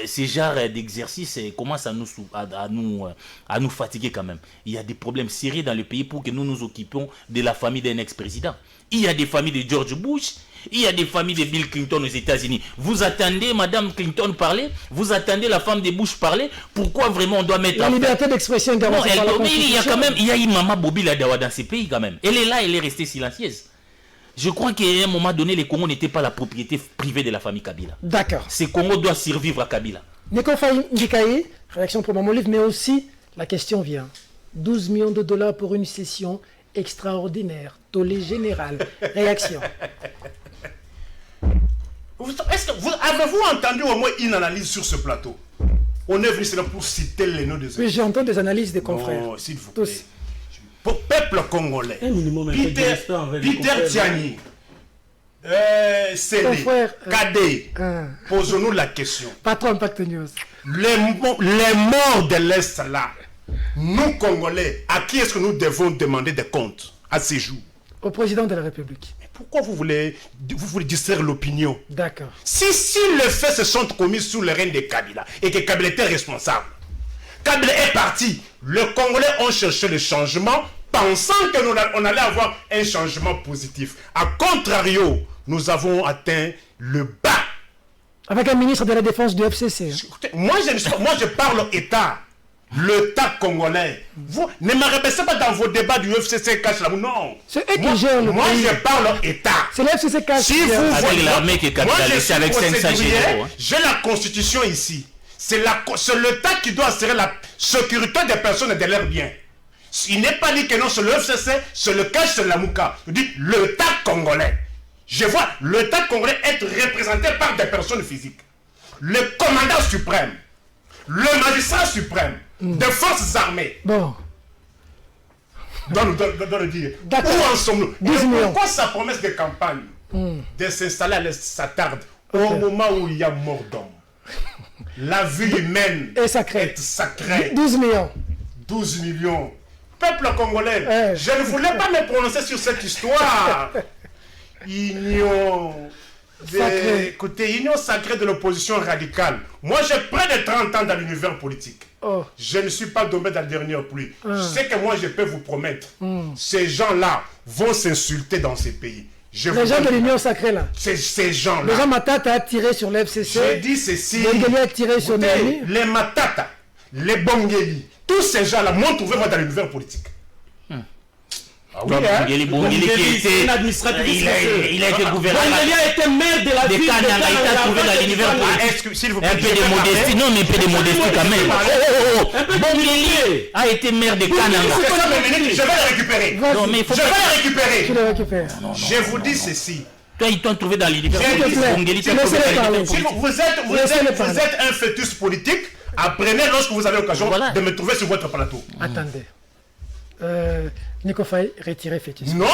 ces genres d'exercices commencent à nous fatiguer quand même. Il y a des problèmes sérieux dans le pays pour que nous nous occupions de la famille d'un ex-président. Il y a des familles de George Bush, il y a des familles de Bill Clinton aux États-Unis. Vous attendez Madame Clinton parler, vous attendez la femme de Bush parler. Pourquoi vraiment on doit mettre... La liberté d'expression est garantie par la Constitution. Il y a une maman Bobila Dawa dans ces pays quand même. Elle est là, elle est restée silencieuse. Je crois qu'à un moment donné, les Congos n'étaient pas la propriété privée de la famille Kabila. D'accord. Ces Congos doivent survivre à Kabila. Neko Faye Ndikaye, réaction pour Maman Olive, mais aussi, la question vient. 12 millions de dollars pour une session extraordinaire, tollé général. Réaction. Avez-vous entendu au moins une analyse sur ce plateau? On est venu seulement pour citer les noms des autres. Oui, j'entends des analyses des confrères. Non, s'il vous plaît. Tous. Pour peuple congolais, Un minimum, Peter Tiani, Sélé, Confrère, Kadé, hein. posons-nous la question. Patron Impact News. Les morts de l'Est là, nous Congolais, à qui est-ce que nous devons demander des comptes à ces jours? Au président de la République. Mais pourquoi vous voulez distraire l'opinion? D'accord. Si les faits se sont commis sous le règne de Kabila et que Kabila était responsable, Kabila est parti, les Congolais ont cherché le changement pensant qu'on allait avoir un changement positif. A contrario, nous avons atteint le bas. Avec un ministre de la Défense du FCC. Écoutez, moi je parle État. L'État congolais. Vous ne me répétez pas dans vos débats du FCC cache la... Non. C'est eux qui gèrent le Moi pays. je parle État. C'est le FCC cache. Si vous Avec voyez, l'armée qui est moi je capitalisée suis avec 500 procédurier, généraux. Hein. j'ai la constitution ici. C'est l'État qui doit assurer la sécurité des personnes et de leurs biens. Il n'est pas dit que non, c'est le FCC, c'est le cache, c'est la Mouka. Je dis l'État congolais. Je vois l'État congolais être représenté par des personnes physiques. Le commandant suprême, le magistrat suprême, des forces armées. Bon. doit le dire. D'accord. Où en sommes-nous? 12 millions. Pourquoi sa promesse de campagne de s'installer à l'Est s'attarde au moment où il y a mort d'homme? La vie humaine est sacrée. 12 millions. 12 millions. Peuple congolais, je ne voulais pas me prononcer sur cette histoire. Union sacrée de l'opposition radicale. Moi, j'ai près de 30 ans dans l'univers politique. Je ne suis pas tombé dans la dernière pluie. Je sais que moi, je peux vous promettre, ces gens-là vont s'insulter dans ces pays. Les gens de l'Union sacrée, là. Ces gens-là. Les gens Matata a tiré sur l'FCC. J'ai dit ceci. Bongeli a tiré sur Nami. Les Matata, les Bongeli, tous ces gens-là m'ont trouvé moi dans l'univers politique. Ah oui, Bongeli qui était il a été gouverneur. Bongeli a été maire de la ville de Kananga, il t'a trouvé dans l'univers politique. S'il vous plaît, Un peu de modestie, non mais un peu de modestie quand même. Bongeli a été maire de Kananga. C'est ça mes minutes, je vais les récupérer. Non mais il faut Je vais les récupérer. Tu les récupères. Je vous dis ceci. Toi, ils t'ont trouvé dans l'univers politique. Bongeli t'a trouvé dans l'univers politique. Vous êtes un fœtus politique. Apprenez lorsque vous avez l'occasion de me trouver sur votre plateau. Attendez. Nico Faye, retirez fœtus. Non,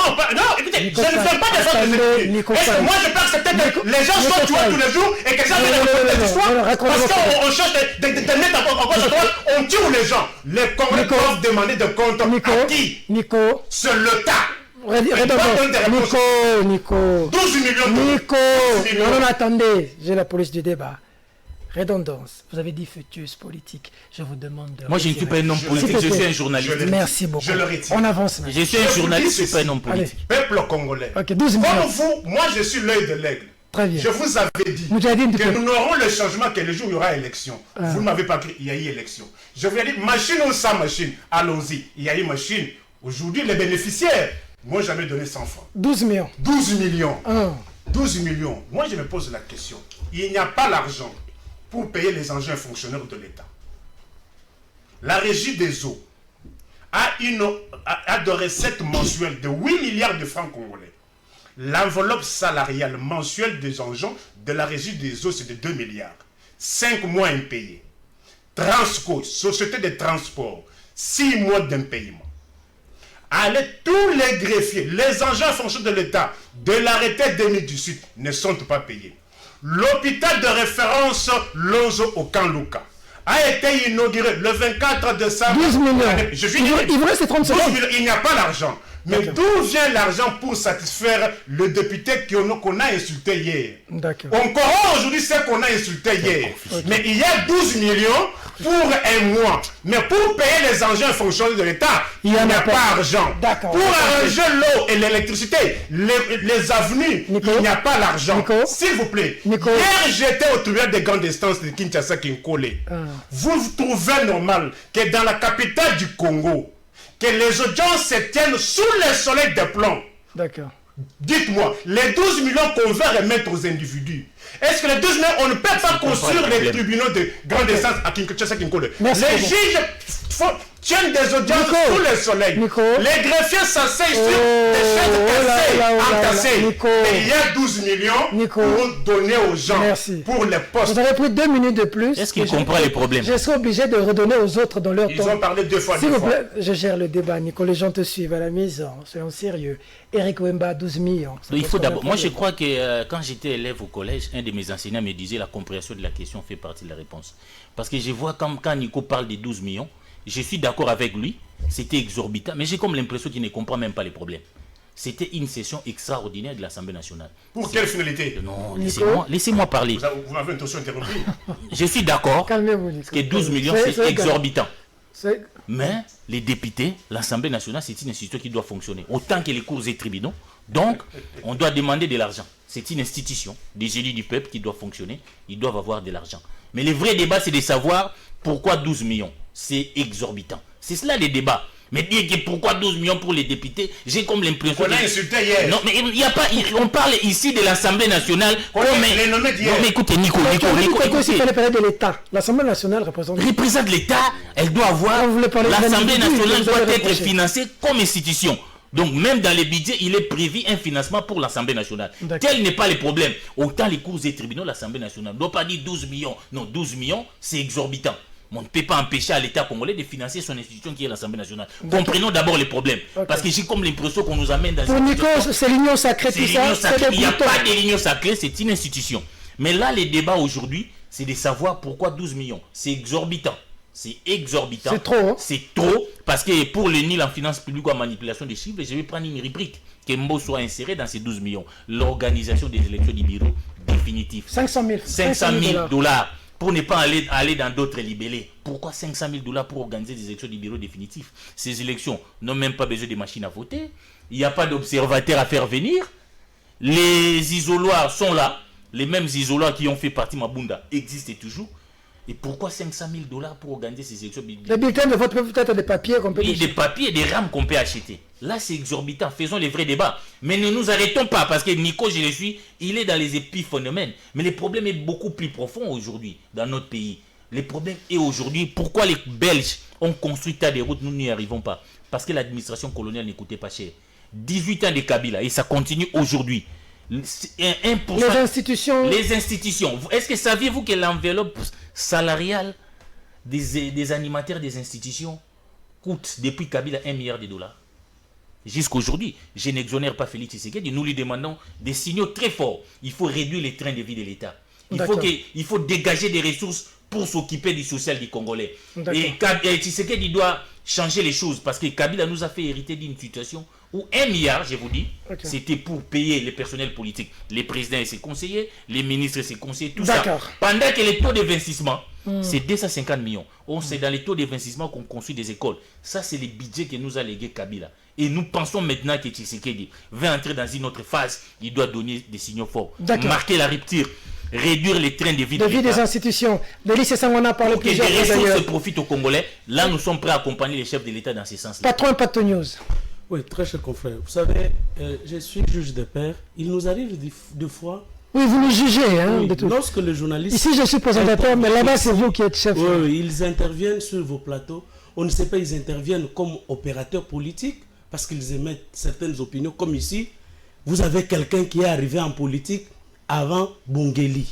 écoutez, je ne fais pas des choses de est-ce que moi je peux accepter que les gens sont tués tous les jours et que les gens viennent raconter des histoires parce qu'on cherche de mettre en cause on tue les gens. Les Congolais doivent demander de compte à qui? Nico. C'est l'État. Nico. 12 millions. Nico. Non, attendez, j'ai la police du débat. Redondance. Vous avez dit fœtus politique. Je vous demande de... Moi, je ne suis pas un homme politique, je suis un journaliste. Merci beaucoup. Je le retire. On avance. Je suis un journaliste, je ne suis pas un homme politique. Peuple congolais. Ok, 12 millions. Comme vous, moi je suis l'œil de l'aigle. Très bien. Je vous avais dit que nous n'aurons le changement que le jour où il y aura élection. Vous ne m'avez pas cru, il y a eu élection. Je vous ai dit, machine ou sans machine, allons-y. Il y a eu machine. Aujourd'hui, les bénéficiaires m'ont jamais donné 100 francs. 12 millions. 12 millions. 12 millions. Moi, je me pose la question. Il n'y a pas l'argent pour payer les engins fonctionnaires de l'État. La régie des eaux a de recettes mensuelles de 8 milliards de francs congolais. L'enveloppe salariale mensuelle des engins de la régie des eaux, c'est de 2 milliards. 5 mois impayés. Transco, société de transport, 6 mois d'impayement. Allez, tous les greffiers, les engins fonctionnaires de l'État, de l'arrêté 2018, ne sont pas payés. L'hôpital de référence Lonzo Okanluka a été inauguré le 24 décembre. 12 millions. Il vous reste 30 secondes. Il n'y a pas l'argent. Mais d'où vient l'argent pour satisfaire le député qu'on a insulté hier? D'accord. On corrompt aujourd'hui ce qu'on a insulté hier. Mais il y a 12 millions pour un mois. Mais pour payer les engins fonctionnels de l'État, il n'y a pas d'argent. Pour arranger l'eau et l'électricité, les avenues, il n'y a pas l'argent. S'il vous plaît, hier j'étais au tribunal de grande instance de Kinshasa Kinkole. Vous trouvez normal que dans la capitale du Congo, que les audiences se tiennent sous le soleil de plomb? D'accord. Dites-moi, les 12 millions qu'on va remettre aux individus, est-ce que les 12 millions, on ne peut pas construire les tribunaux de grande instance à Kinshasa Kinkole? Les juges tiennent des audiences sous le soleil. Les greffiers s'asseyent sur des chaises entassées. Et il y a 12 millions pour donner aux gens pour les postes. Vous avez pris 2 minutes de plus. Est-ce qu'il comprend les problèmes? Je serai obligé de redonner aux autres dans leur temps. Ils ont parlé 2 fois. S'il vous plaît, je gère le débat, Nico. Les gens te suivent à la maison. Soyons sérieux. Eric Wemba, 12 millions. Il faut d'abord. Moi, je crois que quand j'étais élève au collège, un de mes enseignants me disait la compréhension de la question fait partie de la réponse. Parce que je vois quand Nico parle des 12 millions, je suis d'accord avec lui, c'était exorbitant, mais j'ai comme l'impression qu'il ne comprend même pas les problèmes. C'était une session extraordinaire de l'Assemblée nationale. Pour quelle finalité? Non, laissez-moi parler. Vous m'avez intention interrompue. Je suis d'accord que 12 millions, c'est exorbitant. Mais les députés, l'Assemblée nationale, c'est une institution qui doit fonctionner. Autant que les cours et tribunaux. Donc, on doit demander de l'argent. C'est une institution des élus du peuple qui doit fonctionner. Ils doivent avoir de l'argent. Mais le vrai débat, c'est de savoir pourquoi 12 millions. C'est exorbitant. C'est cela le débat. Mais dire que pourquoi 12 millions pour les députés, j'ai comme l'impression... On a insulté hier. Non, mais il n'y a pas... On parle ici de l'Assemblée nationale... On les nommés d'hier. Non, mais écoutez, Nico, il fallait parler de l'État. L'Assemblée nationale représente l'État, elle doit avoir... L'Assemblée nationale doit être financée comme institution. Donc, même dans les budgets, il est prévu un financement pour l'Assemblée nationale. Tel n'est pas le problème. Autant les cours et tribunaux, l'Assemblée nationale ne doit pas dire 12 millions. Non, 12 millions, c'est exorbitant. Mais on ne peut pas empêcher à l'État congolais de financer son institution qui est l'Assemblée nationale. Comprenons d'abord les problèmes. Parce que j'ai comme l'impression qu'on nous amène dans Pour Nico, c'est l'union sacrée, tout ça. Il n'y a pas d'union sacrée, c'est une institution. Mais là, les débats aujourd'hui, c'est de savoir pourquoi 12 millions. C'est exorbitant. C'est exorbitant. C'est trop. Hein? C'est trop. Parce que pour le NIL en finance publique ou en manipulation des chiffres, je vais prendre une rubrique. Que Mbo soit inséré dans ces 12 millions. L'organisation des élections du bureau définitif. 500 000 dollars pour ne pas aller dans d'autres libellés. Pourquoi 500 000 dollars pour organiser des élections du bureau définitif? Ces élections n'ont même pas besoin de machines à voter. Il n'y a pas d'observateurs à faire venir. Les isoloirs sont là. Les mêmes isoloirs qui ont fait partie Mabunda existent toujours. Et pourquoi 500 000 dollars pour organiser ces élections? Les bulletins de vote peuvent être des papiers qu'on peut acheter. Des papiers et des rames qu'on peut acheter. Là, c'est exorbitant. Faisons les vrais débats. Mais ne nous arrêtons pas parce que Nico, je le suis, il est dans les épiphénomènes. Mais le problème est beaucoup plus profond aujourd'hui dans notre pays. Le problème est aujourd'hui, pourquoi les Belges ont construit tas de routes, nous n'y arrivons pas? Parce que l'administration coloniale n'écoutait pas cher. 18 ans de Kabila et ça continue aujourd'hui. 1%. Les institutions. Est-ce que saviez-vous que l'enveloppe salariale des animateurs des institutions coûte depuis Kabila 1 milliard de dollars? Jusqu'aujourd'hui, je n'exonère pas Félix Tshisekedi. Nous lui demandons des signaux très forts. Il faut réduire les trains de vie de l'État. Il faut dégager des ressources pour s'occuper du social des Congolais. Et Tshisekedi doit changer les choses parce que Kabila nous a fait hériter d'une situation où 1 milliard, je vous dis, c'était pour payer les personnels politiques, les présidents et ses conseillers, les ministres et ses conseillers, tout ça. Pendant que les taux d'investissement, c'est 250 millions. C'est dans les taux d'investissement qu'on construit des écoles. Ça, c'est le budget que nous a légué Kabila. Et nous pensons maintenant que Tshisekedi va entrer dans une autre phase. Il doit donner des signaux forts. Marquer la rupture. Réduire les trains de vie des institutions. Delis et Sangwana parlent plusieurs fois d'ailleurs. Que des ressources profitent aux Congolais. Là, nous sommes prêts à accompagner les chefs de l'État dans ces sens-là. Patron Pato News. Oui, très cher confrère. Vous savez, je suis juge de paix. Il nous arrive des fois... Oui, vous nous jugez, hein, oui, de tout. Lorsque les journalistes... Ici, je suis présentateur, mais là-bas, c'est vous qui êtes chef. Oui, ils interviennent sur vos plateaux. On ne sait pas, ils interviennent comme opérateurs politiques parce qu'ils émettent certaines opinions. Comme ici, vous avez quelqu'un qui est arrivé en politique avant Bongeli.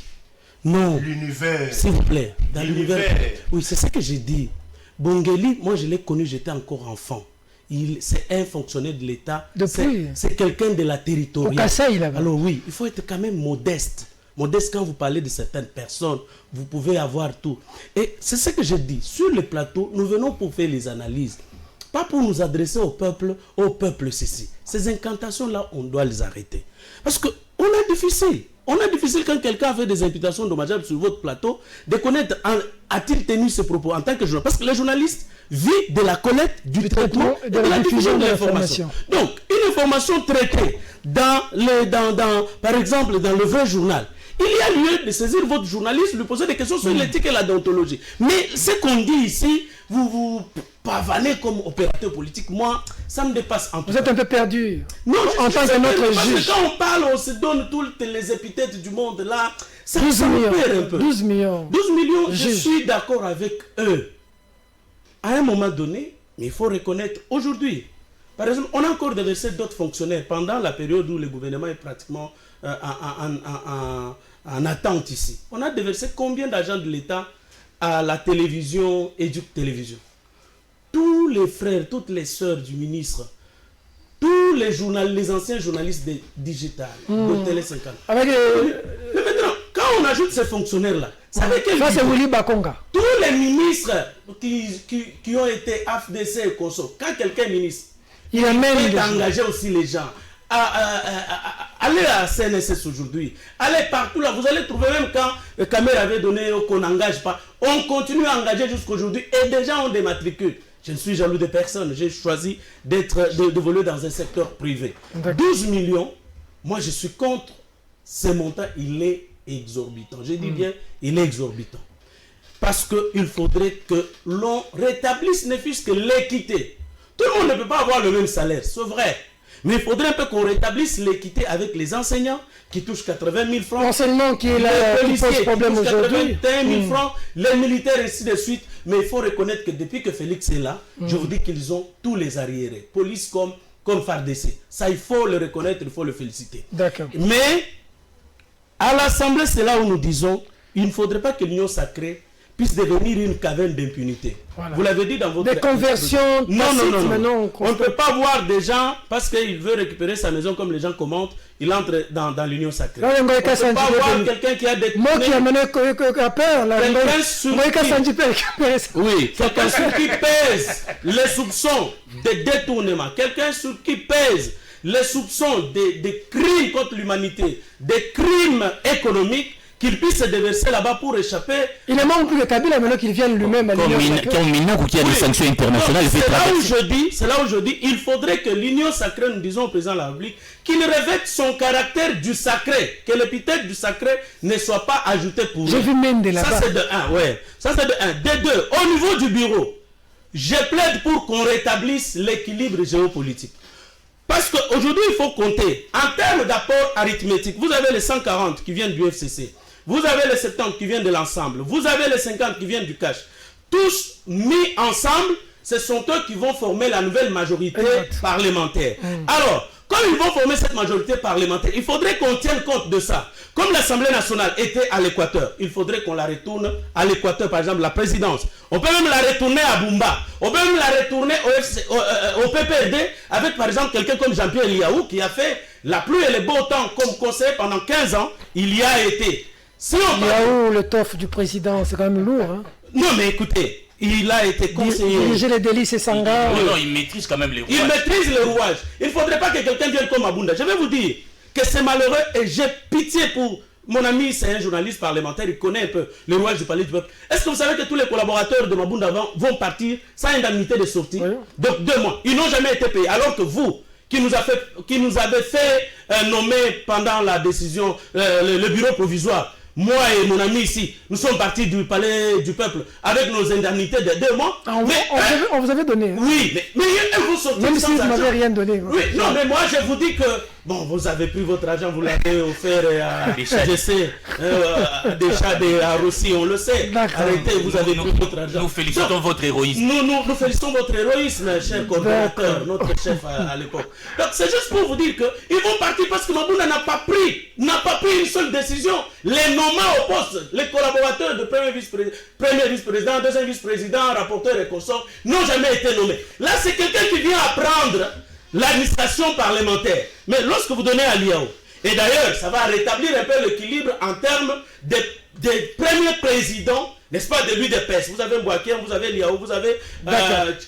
Non, l'univers. S'il vous plaît, dans l'univers. Oui, c'est ça que j'ai dit. Bongeli, moi je l'ai connu, j'étais encore enfant. C'est un fonctionnaire de l'État. C'est quelqu'un de la territoriale. Au Kassai, là-bas. Alors oui, il faut être quand même modeste. Modeste quand vous parlez de certaines personnes, vous pouvez avoir tout. Et c'est ce que je dis. Sur le plateau, nous venons pour faire les analyses. Pas pour nous adresser au peuple ceci. Ces incantations-là, on doit les arrêter. Parce qu'on est difficile. On est difficile quand quelqu'un fait des imputations dommageables sur votre plateau de connaître, a-t-il tenu ses propos en tant que journaliste? Parce que les journalistes vivent de la collecte, du traitement et de la diffusion de l'information. Donc, une information traitée par exemple, dans le vrai journal, il y a lieu de saisir votre journaliste, lui poser des questions sur l'éthique et la déontologie. Mais ce qu'on dit ici, vous pavanez comme opérateur politique, moi, ça me dépasse un peu. Vous êtes un peu perdu. Non, en tant que notre juge. Parce que quand on parle, on se donne toutes les épithètes du monde là. Ça 12 millions. Me perd un peu. 12 millions. 12 millions, je suis d'accord avec eux. À un moment donné, mais il faut reconnaître aujourd'hui. Par exemple, on a encore déversé d'autres fonctionnaires pendant la période où le gouvernement est pratiquement en attente ici. On a déversé combien d'agents de l'État à la télévision et du télévision? Tous les frères, toutes les sœurs du ministre, tous les anciens journalistes digital, de Télé 50. Avec mais maintenant, quand on ajoute ces fonctionnaires-là, ça c'est Willy Bakonga. Tous les ministres qui ont été AFDC et Conso, quand quelqu'un est ministre, il faut engager aussi les gens. Allez à CNSS aujourd'hui, allez partout là, vous allez trouver même quand le caméra avait donné qu'on n'engage pas, on continue à engager jusqu'aujourd'hui et des gens ont des matricules. Je ne suis jaloux de personne, j'ai choisi d'évoluer dans un secteur privé. 12 millions, moi je suis contre ce montant, il est exorbitant. Je dis bien, il est exorbitant. Parce qu'il faudrait que l'on rétablisse ne fût-ce que l'équité. Tout le monde ne peut pas avoir le même salaire, c'est vrai. Mais il faudrait un peu qu'on rétablisse l'équité avec les enseignants qui touchent 80 000 francs. L'enseignement qui est là, qui pose problème aujourd'hui. 81 000 francs, les militaires et ainsi de suite. Mais il faut reconnaître que depuis que Félix est là, je vous dis qu'ils ont tous les arriérés. Police comme FARDC. Ça, il faut le reconnaître, il faut le féliciter. D'accord. Mais à l'Assemblée, c'est là où nous disons, il ne faudrait pas que l'Union sacrée puisse devenir une caverne d'impunité. Voilà. Vous l'avez dit dans votre... Des conversions Non. maintenant, On ne peut pas voir des gens, parce qu'il veut récupérer sa maison comme les gens commentent, il entre dans l'union sacrée. Non, On ne peut pas voir quelqu'un qui a des... Moi qui a mené à peur, là. Oui, quelqu'un sur qui pèse les soupçons de détournement, quelqu'un sur qui pèse les soupçons des crimes contre l'humanité, des crimes économiques, qu'il puisse se déverser là-bas pour échapper. Il ne manque plus que Kabila maintenant qu'il vienne lui-même à l'Union sacrée. Comme Minok ou qui a des sanctions internationales. C'est là où je dis, il faudrait que l'Union sacrée, nous disons au président de la République, qu'il revête son caractère du sacré, que l'épithète du sacré ne soit pas ajoutée pour J'ai vu Mende là-bas. Ça c'est de un, ouais. Ça c'est de un. De deux, au niveau du bureau, je plaide pour qu'on rétablisse l'équilibre géopolitique. Parce qu'aujourd'hui, il faut compter. En termes d'apport arithmétique, vous avez les 140 qui viennent du FCC. Vous avez les 70 qui viennent de l'ensemble. Vous avez les 50 qui viennent du cash. Tous mis ensemble, ce sont eux qui vont former la nouvelle majorité parlementaire. Alors, comme ils vont former cette majorité parlementaire, il faudrait qu'on tienne compte de ça. Comme l'Assemblée nationale était à l'Équateur, il faudrait qu'on la retourne à l'Équateur, par exemple, la présidence. On peut même la retourner à Bumba. On peut même la retourner au PPRD avec, par exemple, quelqu'un comme Jean-Pierre Liaou qui a fait la pluie et le beau temps comme conseiller pendant 15 ans. Il y a été. Si Liaou, le toffe du président, c'est quand même lourd. Hein? Non, mais écoutez, il a été conseiller. Diriger les délices et Sangha. Non, il maîtrise quand même les rouages. Il maîtrise le rouage. Il ne faudrait pas que quelqu'un vienne comme Abunda. Je vais vous dire que c'est malheureux et j'ai pitié pour mon ami, c'est un journaliste parlementaire, il connaît un peu le rouage du palais du peuple. Est-ce que vous savez que tous les collaborateurs de Mabunda vont partir sans indemnité de sortie? Donc 2 mois. Ils n'ont jamais été payés. Alors que vous, qui nous avez fait nommer pendant la décision, le bureau provisoire, moi et mon ami ici, nous sommes partis du palais du peuple avec nos indemnités de 2 mois. On vous avait donné. Hein. Oui, mais vous sortez même si vous ne m'avez rien donné. Oui, non, mais moi je vous dis que, bon, vous avez pris votre argent, vous l'avez offert à je sais, à Rossi, on le sait. Arrêtez, vous avez pris votre argent. Nous félicitons votre héroïsme. Nous félicitons votre héroïsme, cher coordinateur, notre chef à l'époque. Donc c'est juste pour vous dire qu'ils vont partir parce que Mabunda n'a pas pris une seule décision. Les nommants au poste, les collaborateurs de premier vice-président, deuxième vice-président, rapporteur et consort, n'ont jamais été nommés. Là, c'est quelqu'un qui vient apprendre l'administration parlementaire. Mais lorsque vous donnez à Liao, et d'ailleurs, ça va rétablir un peu l'équilibre en termes des premiers présidents, n'est-ce pas, de l'UDPS. Vous avez Mbouaké, vous avez Liao, vous avez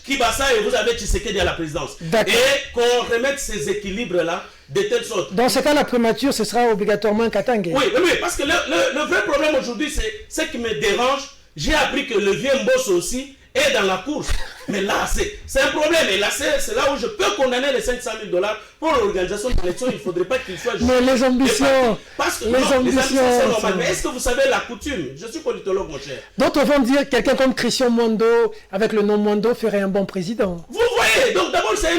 Kibasa et vous avez Tshisekedi à la présidence. Et qu'on remette ces équilibres-là de telle sorte. Dans ce cas, la primature, ce sera obligatoirement Katangé. Oui, parce que le vrai problème aujourd'hui, c'est ce qui me dérange. J'ai appris que le vieux Mbosso aussi est dans la course. Mais là, c'est un problème. Et là, c'est là où je peux condamner les $500 000 pour l'organisation de l'élection. Il ne faudrait pas qu'il soit... Mais les ambitions... Parce que les ambitions, c'est normal. Mais est-ce que vous savez la coutume? Je suis politologue, mon cher. D'autres vont dire quelqu'un comme Christian Mondo, avec le nom Mondo, ferait un bon président. Vous voyez, donc d'abord, c'est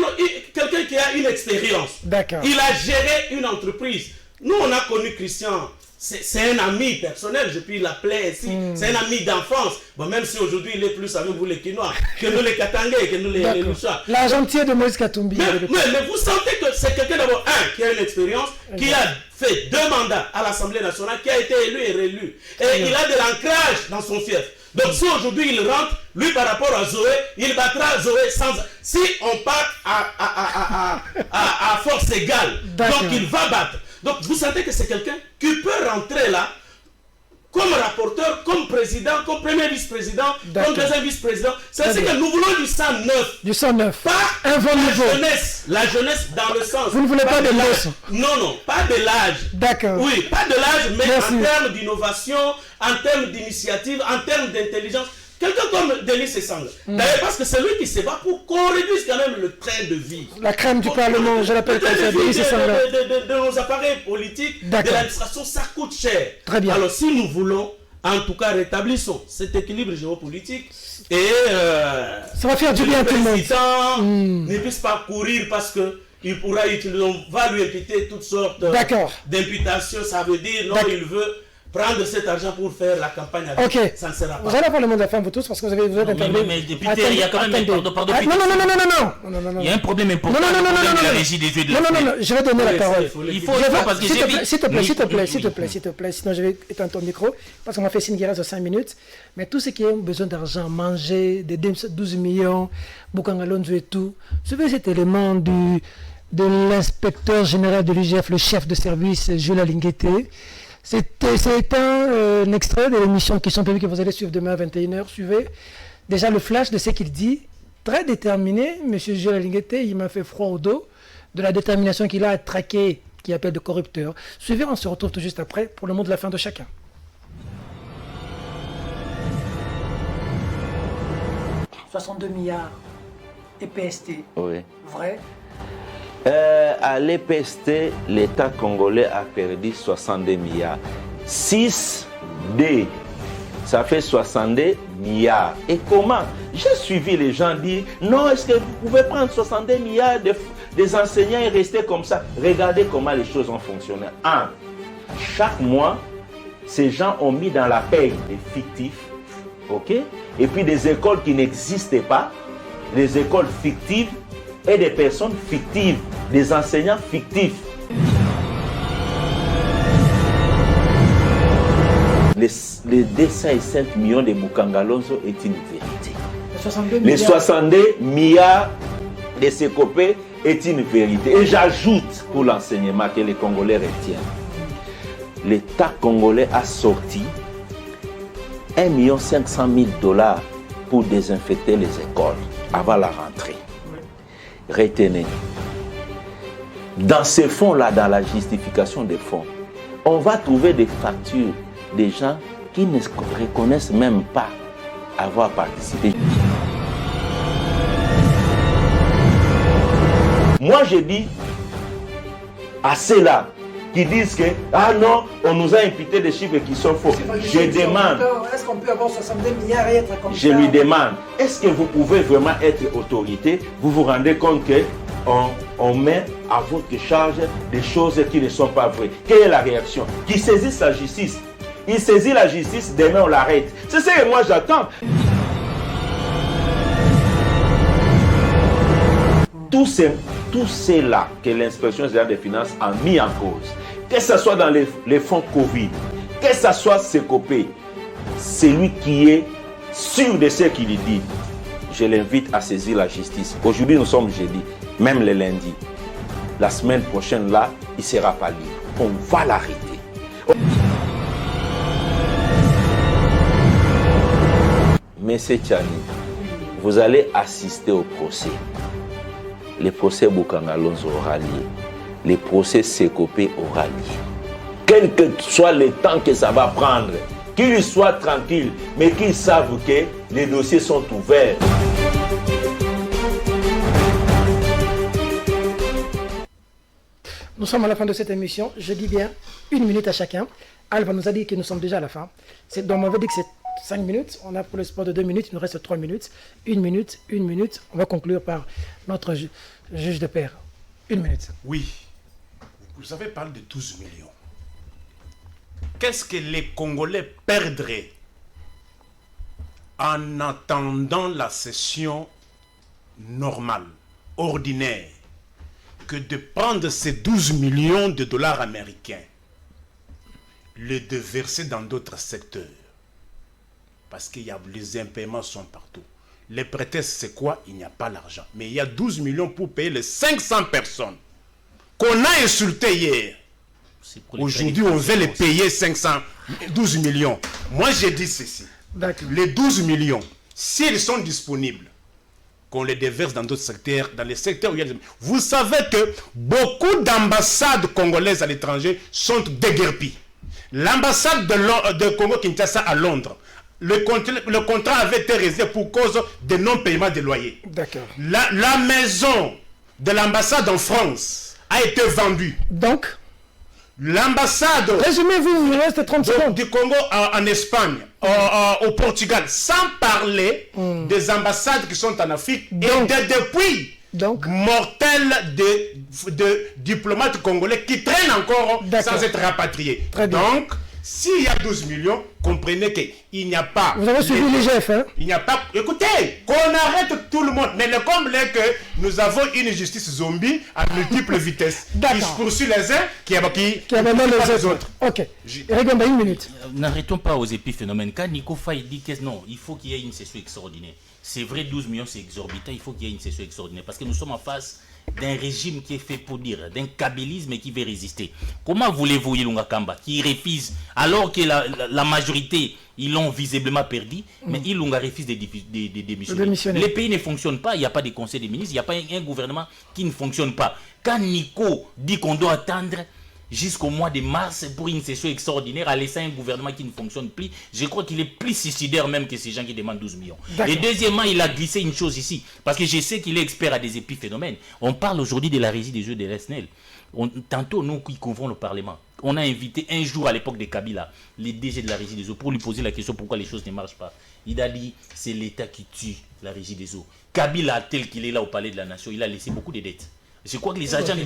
quelqu'un qui a une expérience. D'accord. Il a géré une entreprise. Nous, on a connu Christian. C'est un ami personnel, je puis l'appeler ainsi. C'est un ami d'enfance. Bon, même si aujourd'hui il est plus avec vous les Quinois que nous les Katangais, que nous les Loucha. L'agentier de Moïse Katumbi. Mais vous sentez que c'est quelqu'un d'abord, qui a une expérience, qui a fait 2 mandats à l'Assemblée nationale, qui a été élu et réélu. Et il a de l'ancrage dans son fief. Donc si aujourd'hui il rentre, lui par rapport à Zoé, il battra Zoé sans... Si on part à force égale, donc il va battre. Donc vous sentez que c'est quelqu'un qui peut rentrer là comme rapporteur, comme président, comme premier vice-président, comme deuxième vice-président. C'est-à-dire que nous voulons du sang neuf. Du sang neuf. Pas un bon niveau. La jeunesse dans le sens. Vous ne voulez pas de l'âge. Non, pas de l'âge. D'accord. Oui, pas de l'âge, mais en termes d'innovation, en termes d'initiative, en termes d'intelligence. Quelqu'un comme Denis Sessang. D'ailleurs, parce que c'est lui qui se bat pour qu'on réduise quand même le train de vie. La crème du Parlement, je l'appelle comme ça, Denis Sessang. De nos appareils politiques, de l'administration, ça coûte cher. Très bien. Alors, si nous voulons, en tout cas, rétablissons cet équilibre géopolitique et ça va faire du bien à tout le monde. Le président ne puisse pas courir parce que il pourra utiliser, on va lui imputer toutes sortes d'imputations. Ça veut dire, non, il veut prendre cet argent pour faire la campagne avec. Ok. Ça ne sera pas. Vous allez avoir le mot de la fin, vous tous, parce que vous êtes intervenu. Mais député, il y a quand même... Attendez. Pardon, Ah, Peter. non. Il y a un problème important. Non, le problème de la régie des jeux de la non, je vais donner la parole. Il faut parce que j'ai S'il te plaît, sinon je vais éteindre ton micro, parce qu'on m'a fait signe qu'il reste 5 minutes. Mais tous ceux qui ont besoin d'argent, manger, des 12 millions, Bukangalonzo et tout, suivez cet élément de l'inspecteur général de l'IGF, le chef de service, Jules Alinguete. C'est un extrait de l'émission qui sont prévues que vous allez suivre demain à 21h. Suivez déjà le flash de ce qu'il dit. Très déterminé, M. Jules Alinguete, il m'a fait froid au dos de la détermination qu'il a à traquer, qui appelle de corrupteur. Suivez, on se retrouve tout juste après pour le mot de la fin de chacun. 62 milliards EPST. Oui. Vrai? À l'EPST, l'État congolais a perdu 62 milliards. 6D, ça fait 62 milliards. Et comment? J'ai suivi les gens dire, non, est-ce que vous pouvez prendre 62 milliards des enseignants et rester comme ça? Regardez comment les choses ont fonctionné. Chaque mois, ces gens ont mis dans la paye des fictifs, ok? Et puis des écoles qui n'existaient pas, des écoles fictives et des personnes fictives, des enseignants fictifs. Les 205 millions de Bukangalonzo est une vérité. Les 62 milliards de Sekopé est une vérité. Et j'ajoute pour l'enseignement que les Congolais retiennent. L'État congolais a sorti 1 500 000 $ pour désinfecter les écoles avant la rentrée. Retenez, dans ces fonds-là, dans la justification des fonds, on va trouver des factures des gens qui ne reconnaissent même pas avoir participé. Moi, je dis à ceux-là qui disent que, ah non, on nous a imputé des chiffres qui sont faux. Je demande, est-ce qu'on peut avoir 62 milliards et être comme je lui demande, est-ce que vous pouvez vraiment être autorité? Vous vous rendez compte qu'on met à votre charge des choses qui ne sont pas vraies. Quelle est la réaction? Qu'ils saisissent la justice. Il saisit la justice, demain on l'arrête. C'est ce que moi j'attends. Tout cela que l'inspection générale des finances a mis en cause, que ce soit dans les fonds Covid, que ce soit Sekopé, c'est lui qui est sûr de ce qu'il dit. Je l'invite à saisir la justice. Aujourd'hui, nous sommes jeudi, même le lundi. La semaine prochaine, là, il ne sera pas libre. On va l'arrêter. Monsieur Tchani, vous allez assister au procès. Le procès Bukangalonzo aura lieu. Le procès Sekopé aura lieu. Quel que soit le temps que ça va prendre, qu'ils soient tranquilles, mais qu'ils savent que les dossiers sont ouverts. Nous sommes à la fin de cette émission. Je dis bien 1 minute à chacun. Alva nous a dit que nous sommes déjà à la fin. Donc on va dire que c'est 5 minutes. On a pour le sport de 2 minutes. Il nous reste 3 minutes. 1 minute, 1 minute. On va conclure par notre juge de paix. 1 minute. Oui. Vous avez parlé de 12 millions. Qu'est-ce que les Congolais perdraient en attendant la session normale, ordinaire, que de prendre ces 12 millions de dollars américains, les déverser dans d'autres secteurs? Parce que les impaiements sont partout. Les prétextes, c'est quoi? Il n'y a pas l'argent. Mais il y a 12 millions pour payer les 500 personnes qu'on a insultées hier. Aujourd'hui, on veut les payer 12 millions. Moi, j'ai dit ceci. Les 12 millions, s'ils sont disponibles, qu'on les déverse dans d'autres secteurs, dans les secteurs où il y a... Vous savez que beaucoup d'ambassades congolaises à l'étranger sont déguerpies. L'ambassade de Congo-Kinshasa à Londres, le contrat avait été résilié pour cause de non-paiement des loyers. D'accord. La maison de l'ambassade en France a été vendue. Donc, l'ambassade... Résumez-vous, il reste 30 secondes. Du Congo en Espagne, au Portugal, sans parler des ambassades qui sont en Afrique, donc, et depuis mortels de diplomates congolais qui traînent encore sans être rapatriés. Donc, S'il y a 12 millions, comprenez qu'il n'y a pas... Vous avez suivi l'IGF, hein? Il n'y a pas... Écoutez, qu'on arrête tout le monde. Mais le comble est que nous avons une justice zombie à multiples vitesses. Qui poursuit les uns, qui abandonne les autres. Ok. Regarde, une minute. N'arrêtons pas aux épiphénomènes. Quand Nico Faye dit que non, il faut qu'il y ait une session extraordinaire. C'est vrai, 12 millions, c'est exorbitant. Il faut qu'il y ait une session extraordinaire. Parce que nous sommes en face d'un régime qui est fait pour dire, d'un kabylisme qui veut résister. Comment voulez-vous Ilunga Kamba, qui refuse, alors que la majorité, ils l'ont visiblement perdu, mais Ilunga refuse de démissionner. Les pays ne fonctionnent pas, il n'y a pas de conseil des ministres, il n'y a pas un gouvernement qui ne fonctionne pas. Quand Nico dit qu'on doit attendre jusqu'au mois de mars pour une session extraordinaire, à laisser un gouvernement qui ne fonctionne plus, je crois qu'il est plus suicidaire même que ces gens qui demandent 12 millions. Et deuxièmement, il a glissé une chose ici, parce que je sais qu'il est expert à des épiphénomènes. On parle aujourd'hui de la régie des jeux de l'ESNEL. Tantôt, nous qui couvrons le Parlement, on a invité un jour à l'époque de Kabila, les DG de la régie des eaux, pour lui poser la question pourquoi les choses ne marchent pas. Il a dit, c'est l'État qui tue la régie des eaux. Kabila, tel qu'il est là au Palais de la Nation, il a laissé beaucoup de dettes. Je crois que les agents,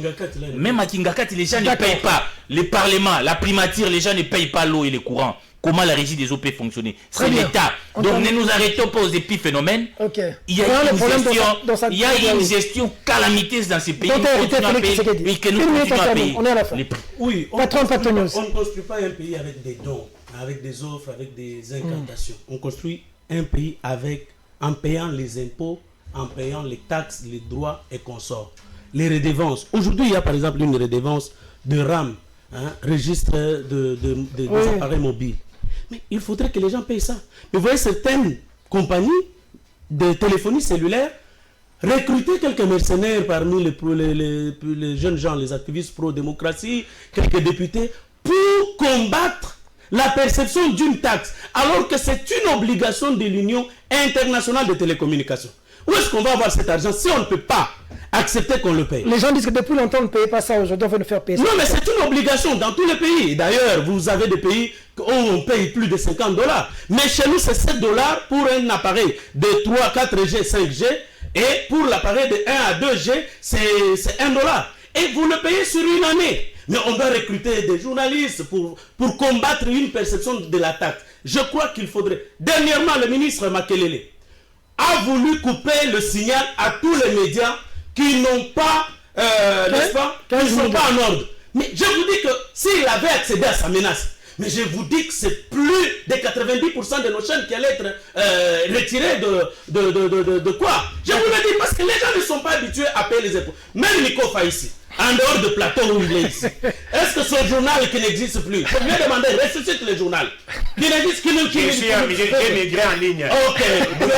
même à Kingakati, les gens ne payent pas. Les parlements, la primature, les gens ne payent pas l'eau et le courant. Comment la régie des eaux peut fonctionner? C'est l'État. Donc ne nous arrêtons pas aux épiphénomènes. Il y a une gestion calamiteuse dans ces pays. Et que nous continuons à payer. On est à la fin. Oui, on ne construit pas un pays avec des dons, avec des offres, avec des incantations. On construit un pays en payant les impôts, en payant les taxes, les droits et consorts. Les redevances. Aujourd'hui, il y a par exemple une redevance de RAM, registre des appareils mobiles. Mais il faudrait que les gens payent ça. Mais vous voyez, certaines compagnies de téléphonie cellulaire recruter quelques mercenaires parmi les jeunes gens, les activistes pro-démocratie, quelques députés, pour combattre la perception d'une taxe, alors que c'est une obligation de l'Union internationale de télécommunications. Où est-ce qu'on va avoir cet argent si on ne peut pas accepter qu'on le paye? Les gens disent que depuis longtemps on ne paye pas ça, aujourd'hui on veut nous faire payer ça. Non, mais c'est une obligation dans tous les pays. D'ailleurs, vous avez des pays où on paye plus de $50. Mais chez nous, c'est $7 pour un appareil de 3, 4G, 5G. Et pour l'appareil de 1 à 2G, c'est $1. Et vous le payez sur une année. Mais on doit recruter des journalistes pour combattre une perception de la taxe. Je crois qu'il faudrait... Dernièrement, le ministre Makelele a voulu couper le signal à tous les médias qui n'ont pas, n'est-ce pas, qui ne sont pas en ordre. Mais je vous dis que s'il avait accédé à sa menace, mais je vous dis que c'est plus de 90% de nos chaînes qui allaient être retirées de quoi? Je vous le dis parce que les gens ne sont pas habitués à payer les impôts. Même Nico Faye ici, en dehors de Plateau où il est ici, est-ce que ce journal qui n'existe plus, je lui ai demandé, ressuscite le journal, qui n'existe plus, j'ai migré en ligne. Ok, donc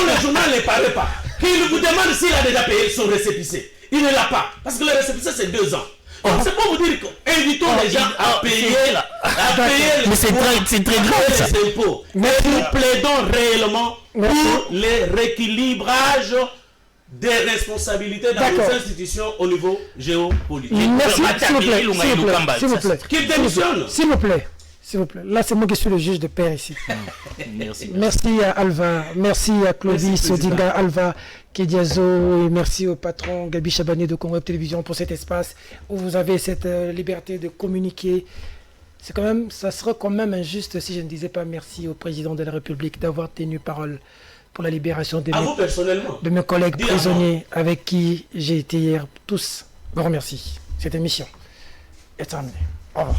le journal ne parlait pas. Qu'il vous demande s'il a déjà payé son récépissé. Il ne l'a pas, parce que le récépissé c'est 2 ans. C'est pour vous dire qu'invitons les gens à payer, mais c'est très grave ça. Les impôts. Mais nous plaidons réellement pour les rééquilibrages des responsabilités dans les institutions au niveau géopolitique. Merci, s'il vous plaît. Qu'il démissionne. S'il vous plaît. Là, c'est moi qui suis le juge de paix ici. Merci à Alva, merci à Clovis, Odinga, Alva, Kediazo, et merci au patron Gabi Chabanier de Congo Web Télévision pour cet espace où vous avez cette liberté de communiquer. C'est quand même, ça serait quand même injuste si je ne disais pas merci au président de la République d'avoir tenu parole pour la libération de mes collègues prisonniers avec qui j'ai été hier. Tous, vous remercie. Cette émission est terminée. Au revoir.